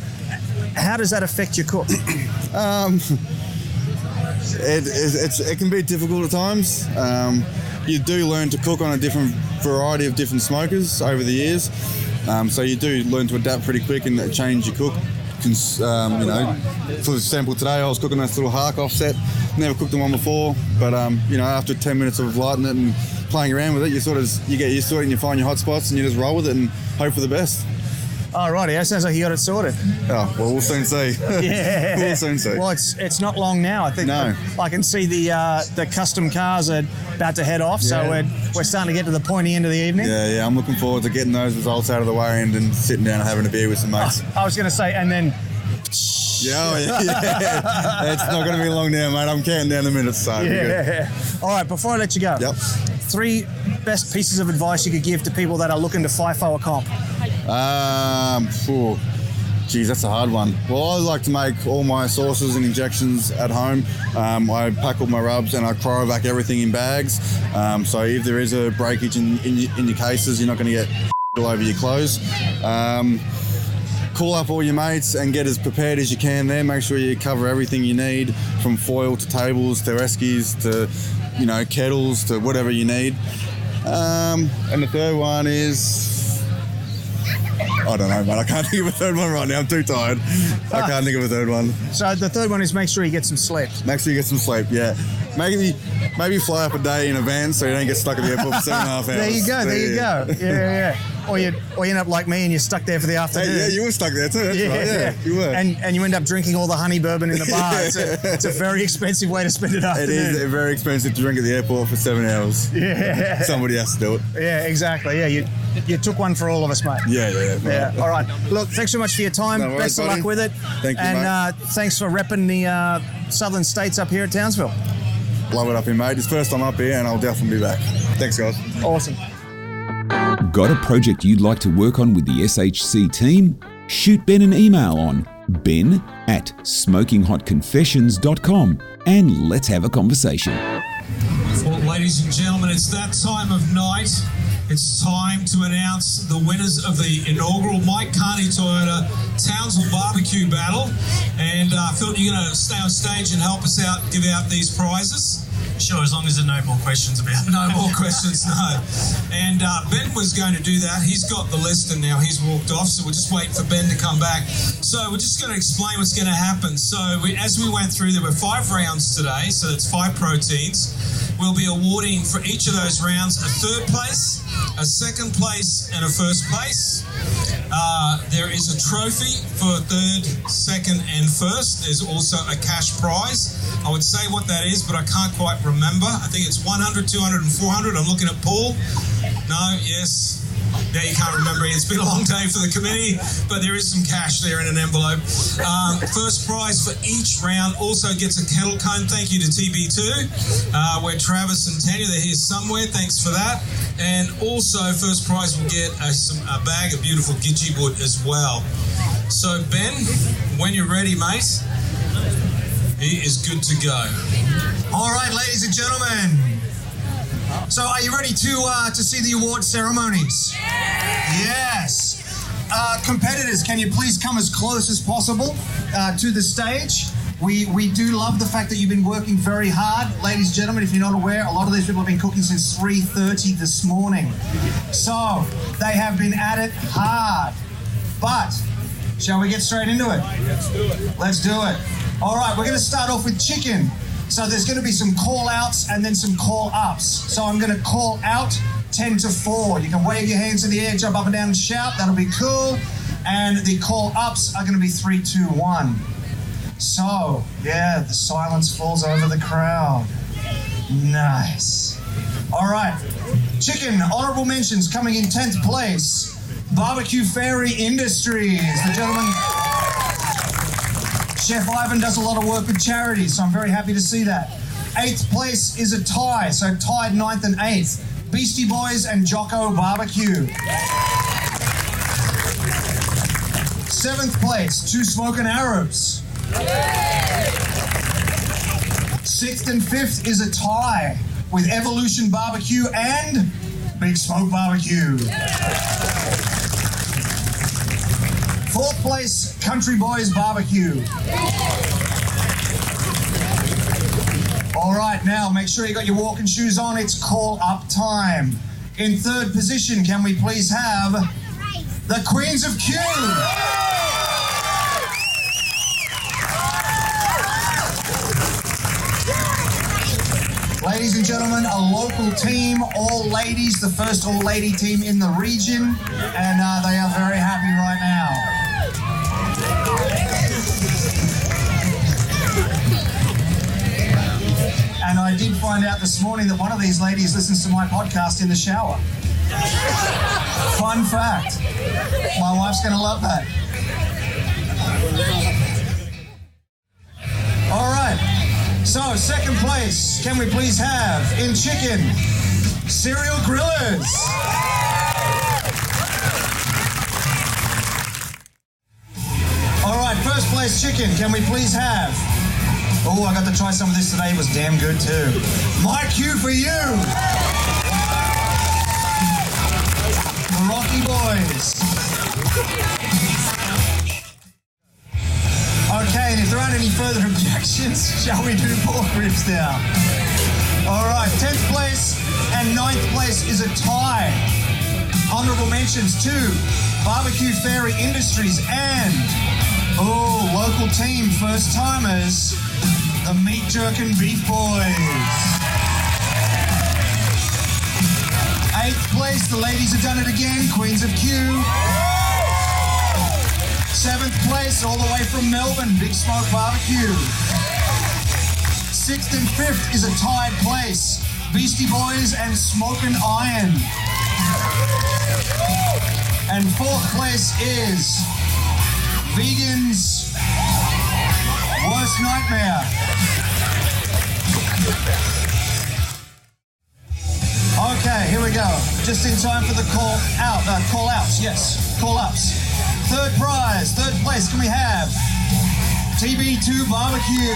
how does that affect your cook? It can be difficult at times. You do learn to cook on a different variety of different smokers over the years. So you do learn to adapt pretty quick and change your cook. For example, today I was cooking this little Hark offset. Never cooked on one before, but after 10 minutes of lighting it and playing around with it, you get used to it and you find your hot spots and you just roll with it and hope for the best. Oh, righty. That sounds like you got it sorted. Oh, well, we'll soon see. Yeah. We'll soon see. Well, it's not long now. I think. No. I can see the custom cars are about to head off, so we're starting to get to the pointy end of the evening. Yeah. I'm looking forward to getting those results out of the way and then sitting down and having a beer with some mates. I was going to say, and then... Yeah. It's not going to be long now, mate. I'm counting down the minutes, so yeah. All right, before I let you go, 3 best pieces of advice you could give to people that are looking to FIFO a comp. Geez, that's a hard one. Well, I like to make all my sauces and injections at home. I pack all my rubs and I cryovac everything in bags. So if there is a breakage in your cases, you're not going to get all over your clothes. Call up all your mates and get as prepared as you can there. Make sure you cover everything you need, from foil to tables to eskies to, kettles to whatever you need. And the third one is... I don't know, mate. I can't think of a third one right now. I'm too tired. I can't think of a third one. So the third one is make sure you get some sleep. Make sure you get some sleep, yeah. Maybe fly up a day in advance so you don't get stuck at the airport for 7.5 hours. There you go. Yeah. Or you end up like me and you're stuck there for the afternoon. Yeah, you were stuck there too. That's right. Yeah, you were. And you end up drinking all the honey bourbon in the bar. It's a very expensive way to spend an afternoon. It is very expensive to drink at the airport for 7 hours. Yeah. Somebody has to do it. Yeah, exactly. Yeah, you took one for all of us, mate. Yeah. All right. Look, thanks so much for your time. No worries, Best of luck with it. Thank you, and thanks for repping the southern states up here at Townsville. Love it up here, mate. It's first time up here and I'll definitely be back. Thanks, guys. Awesome. Got a project you'd like to work on with the SHC team? Shoot Ben an email on ben@smokinghotconfessions.com and let's have a conversation. Well, ladies and gentlemen, it's that time of night. It's time to announce the winners of the inaugural Mike Carney Toyota Townsville BBQ Battle. And Phil, you're going to stay on stage and help us out, give out these prizes? Sure, as long as there are no more questions about it. No more questions, no. And Ben was going to do that. He's got the list and now he's walked off, so we're just waiting for Ben to come back. So we're just going to explain what's going to happen. So as we went through, there were 5 rounds today, so that's 5 proteins. We'll be awarding for each of those rounds a 3rd place, a 2nd place, and a 1st place. There is a trophy for 3rd, 2nd, and 1st. There's also a cash prize. I would say what that is, but I can't quite remember. I think it's 100, 200, and 400. I'm looking at Paul. No, yes. Now you can't remember it. It's been a long day for the committee, but there is some cash there in an envelope. First prize for each round also gets a kettle cone. Thank you to TB2, where Travis and Tanya, they're here somewhere. Thanks for that. And also, first prize will get a bag of beautiful gidgee wood as well. So, Ben, when you're ready, mate, he is good to go. All right, ladies and gentlemen. So, are you ready to see the award ceremonies? Yes. Competitors, can you please come as close as possible to the stage? We do love the fact that you've been working very hard. Ladies and gentlemen, if you're not aware, a lot of these people have been cooking since 3:30 this morning. So, they have been at it hard. But, shall we get straight into it? Let's do it. Let's do it. All right, we're going to start off with chicken. So there's going to be some call-outs and then some call-ups. So I'm going to call out 10 to 4. You can wave your hands in the air, jump up and down and shout. That'll be cool. And the call-ups are going to be 3, 2, 1. So, yeah, the silence falls over the crowd. Nice. All right. Chicken, honourable mentions coming in 10th place. Barbecue Fairy Industries. The gentleman... Chef Ivan does a lot of work with charities, so I'm very happy to see that. 8th place is a tie, so tied 9th and 8th. Beastie Boys and Jocko Barbecue. 7th place, Two Smoking Arabs. 6th and 5th is a tie with Evolution Barbecue and Big Smoke Barbecue. 4th place, Country Boys Barbecue. All right, now make sure you got your walking shoes on. It's call-up time. In 3rd position, can we please have the Queens of Q? Ladies and gentlemen, a local team, all ladies, the first all-lady team in the region, and they are very happy right now. And I did find out this morning that one of these ladies listens to my podcast in the shower. Fun fact. My wife's going to love that. All right. So, 2nd place, can we please have, in chicken, Serial Grillers. All right, 1st place chicken, can we please have? Oh, I got to try some of this today. It was damn good too. My cue for you. The Rocky Boys. Okay, and if there aren't any further objections, shall we do pork ribs now? All right, 10th place and 9th place is a tie. Honourable mentions to Barbecue Fairy Industries and, local team first-timers, the Meat Jerkin Beef Boys. 8th place, the ladies have done it again, Queens of Q. 7th place, all the way from Melbourne, Big Smoke Barbecue. 6th and 5th is a tied place, Beastie Boys and Smokin' Iron. And 4th place is Vegans' Worst Nightmare. Okay, here we go. Just in time for the call-outs, yes, call-ups. 3rd prize, 3rd place, can we have TB2 Barbecue.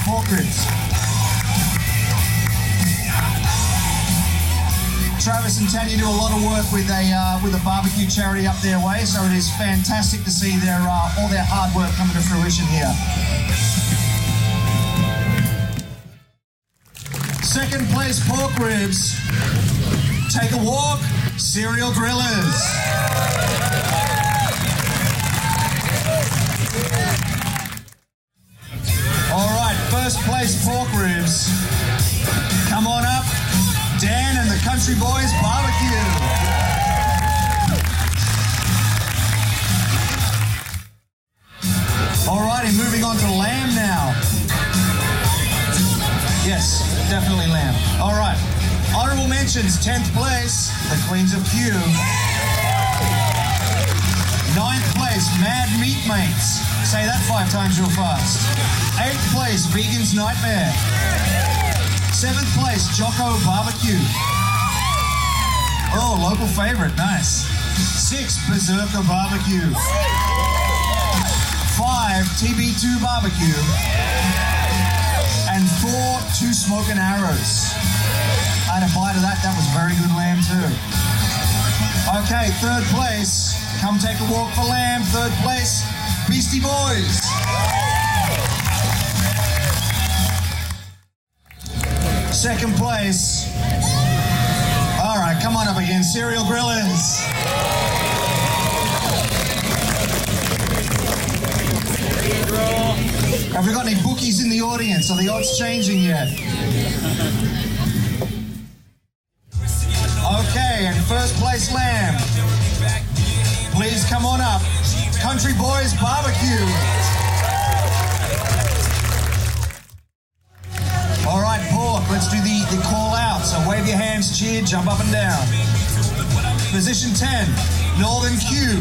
Pork ribs. Travis and Tanya do a lot of work with a barbecue charity up their way, so it is fantastic to see all their hard work coming to fruition here. 2nd place pork ribs. Take a walk, Serial Grillers. All right, 1st place pork ribs. Come on up, Dan and the Country Boys Barbecue. All righty, moving on to lamb now. Yes, definitely lamb. All right. Honourable mentions, 10th place, the Queens of Q. 9th place, Mad Meat Mates. Say that 5 times real fast. 8th place, Vegan's Nightmare. 7th place, Jocko Barbecue. Oh, local favourite, nice. 6th, Berserker Barbecue. 5, TB2 Barbecue. And 4, Two Smoking Arrows. I had a bite of that. That was very good lamb too. Okay, 3rd place. Come take a walk for lamb. 3rd place, Beastie Boys. 2nd place. All right, come on up again, Serial Grillers. Have we got any bookies in the audience? Are the odds changing yet? Okay, and 1st place lamb. Please come on up. Country Boys Barbecue. All right, pork, let's do the call out. So wave your hands, cheer, jump up and down. Position 10, Northern Q.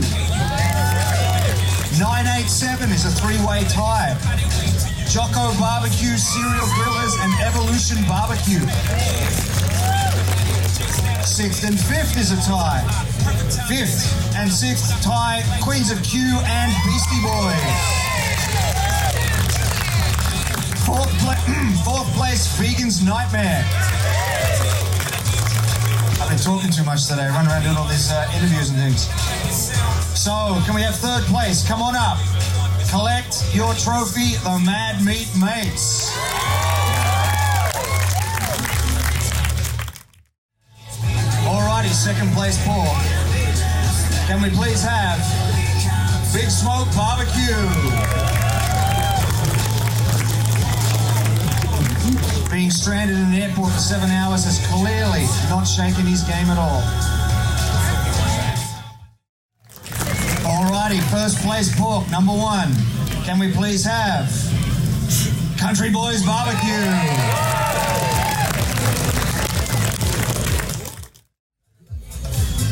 987 is a 3-way tie. Jocko Barbecue, Serial Grillers, and Evolution Barbecue. 6th and 5th is a tie. 5th and 6th tie, Queens of Q and Beastie Boys. 4th place, Vegan's Nightmare. I've been talking too much today, running around doing all these interviews and things. So, can we have 3rd place? Come on up. Collect your trophy, the Mad Meat Mates. Alrighty, 2nd place pork. Can we please have Big Smoke Barbecue? Being stranded in an airport for 7 hours has clearly not shaken his game at all. Alrighty, 1st place pork, number 1. Can we please have Country Boys Barbecue?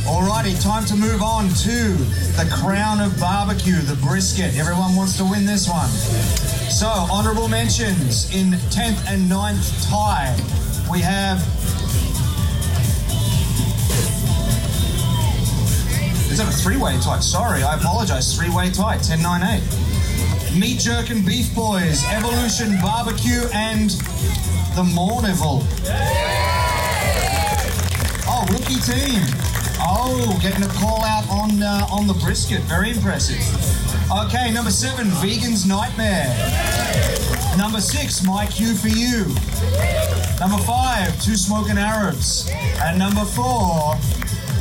Alrighty, time to move on to the crown of barbecue, the brisket. Everyone wants to win this one. So, honourable mentions in 10th and 9th tie. We have... Is that a 3-way tie? Sorry, I apologise. 3-way tie, 10-9-8. Meat Jerk and Beef Boys, Evolution Barbecue, and the Mournival. Oh, rookie team. Oh, getting a call out on the brisket. Very impressive. Okay, number 7, Vegan's Nightmare. Number 6, My Q for You. Number 5, Two Smoking Arabs. And number 4,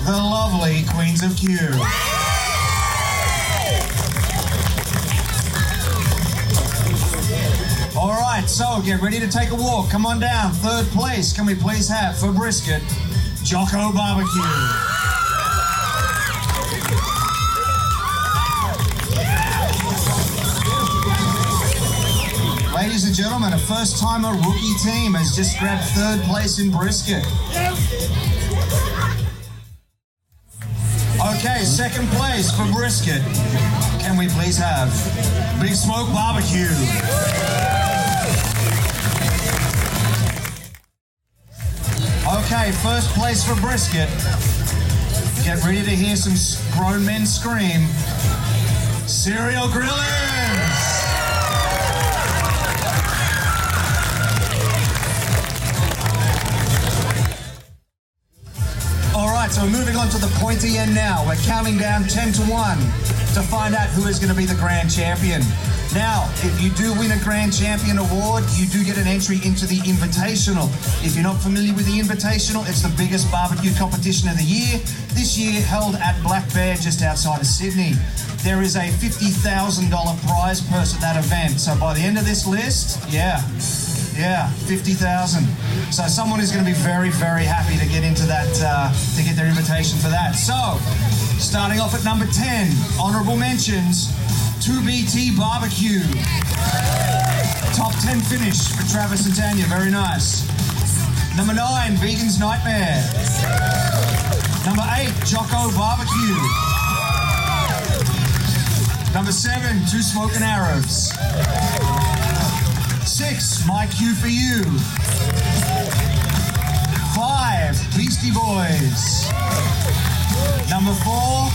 the lovely Queens of Q. All right, so get ready to take a walk. Come on down. 3rd place, can we please have for brisket, Jocko Barbecue. Ladies and gentlemen, a first-timer rookie team has just grabbed 3rd place in brisket. Okay, 2nd place for brisket. Can we please have Big Smoke Barbecue? Okay, 1st place for brisket. Get ready to hear some grown men scream. Serial Grillers! So we're moving on to the pointy end now. We're counting down 10 to 1 to find out who is going to be the grand champion. Now, if you do win a grand champion award, you do get an entry into the Invitational. If you're not familiar with the Invitational, it's the biggest barbecue competition of the year. This year held at Black Bear just outside of Sydney. There is a $50,000 prize purse at that event. So by the end of this list, yeah, 50,000. So someone is going to be very, very happy to get into that, to get their invitation for that. So, starting off at number 10, honourable mentions, 2BT Barbecue. Top 10 finish for Travis and Tanya, very nice. Number 9, Vegan's Nightmare. Number 8, Jocko Barbecue. Number 7, Two Smoking Arabs. 6, My Cue for You. 5, Beastie Boys. Number 4,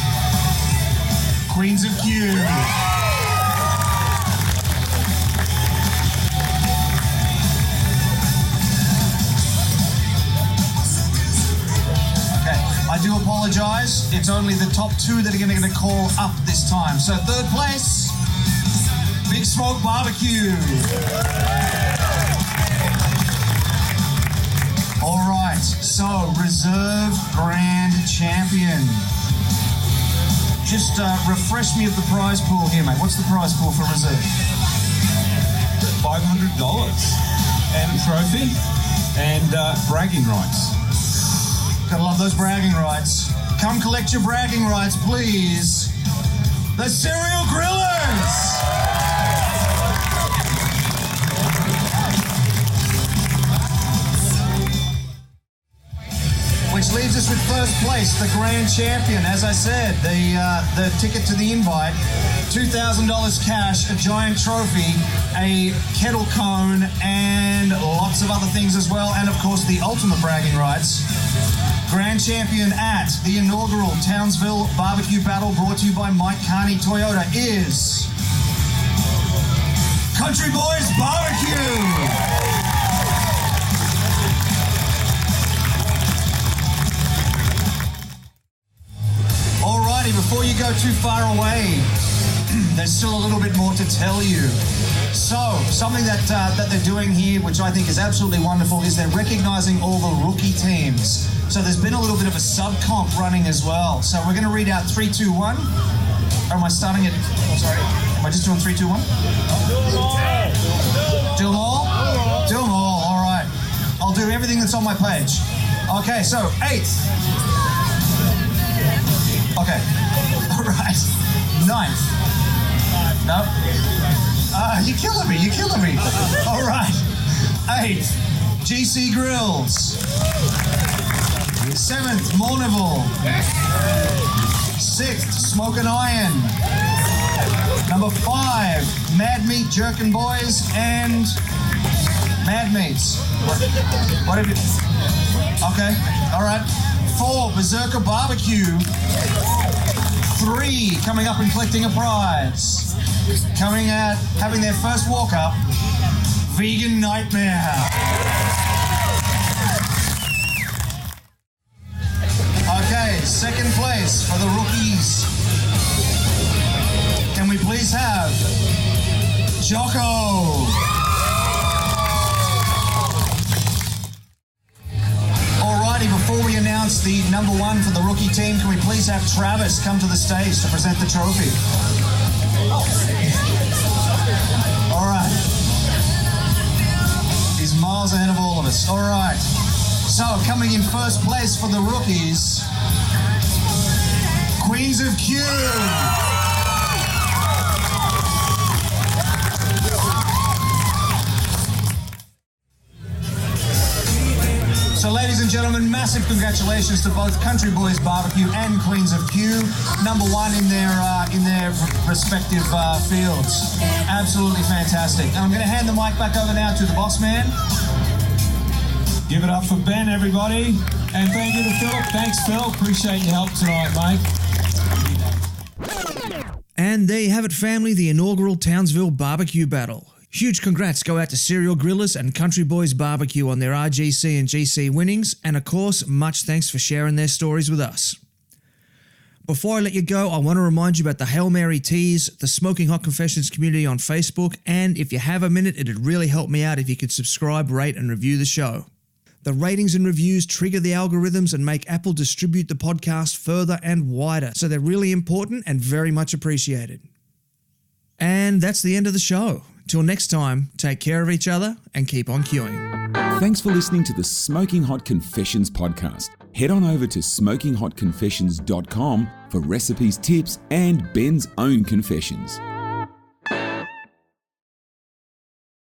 Queens of Q. I do apologise. It's only the top 2 that are going to get a call up this time. So 3rd place, Big Smoke Barbecue. All right, so Reserve Grand Champion. Just refresh me of the prize pool here, mate. What's the prize pool for Reserve? $500 and a trophy and bragging rights. Gotta love those bragging rights. Come collect your bragging rights, please. The Cereal Grillers! Which leaves us with first place, the grand champion. As I said, the ticket to the invite, $2,000 cash, a giant trophy, a kettle cone, and lots of other things as well. And of course, the ultimate bragging rights. Grand champion at the inaugural Townsville BBQ Battle, brought to you by Mike Carney Toyota, is Country Boys Barbecue. Alrighty, before you go too far away, there's still a little bit more to tell you. So, something that they're doing here, which I think is absolutely wonderful, is they're recognising all the rookie teams. So there's been a little bit of a sub-comp running as well. So we're going to read out 3, 2, 1. Or am I starting it? Oh, sorry. Am I just doing 3, 2, 1? Do them all? Do them all. All right. I'll do everything that's on my page. Okay, so 8th. Okay. All right. 9th. No. You're killing me. You're killing me. All right. 8th. GC Grills. 7th, Mournival. 6th, Smoke and Iron. Number 5, Mad Meat Jerkin Boys and Mad Meats. What have you? Okay, all right. 4, Berserker Barbecue. 3, coming up and collecting a prize. Coming out, having their first walk up, Vegan Nightmare. Okay, 2nd place for the rookies. Can we please have Jocko? Alrighty, before we announce the number 1 for the rookie team, can we please have Travis come to the stage to present the trophy? Alright. He's miles ahead of all of us. Alright. So, coming in first place for the rookies, Queens of Q. So, ladies and gentlemen, massive congratulations to both Country Boys Barbecue and Queens of Q, number 1 in their respective fields. Absolutely fantastic. And I'm going to hand the mic back over now to the boss man. Give it up for Ben, everybody. And thank you to Philip. Thanks, Phil. Appreciate your help tonight, mate. And there you have it, family, the inaugural Townsville BBQ Battle. Huge congrats go out to Cereal Grillers and Country Boys Barbecue on their RGC and GC winnings, and of course, much thanks for sharing their stories with us. Before I let you go, I want to remind you about the Hail Mary Teas, the Smoking Hot Confessions community on Facebook, and if you have a minute, it'd really help me out if you could subscribe, rate, and review the show. The ratings and reviews trigger the algorithms and make Apple distribute the podcast further and wider, so they're really important and very much appreciated. And that's the end of the show. Till next time, take care of each other and keep on queuing. Thanks for listening to the Smoking Hot Confessions podcast. Head on over to smokinghotconfessions.com for recipes, tips, and Ben's own confessions.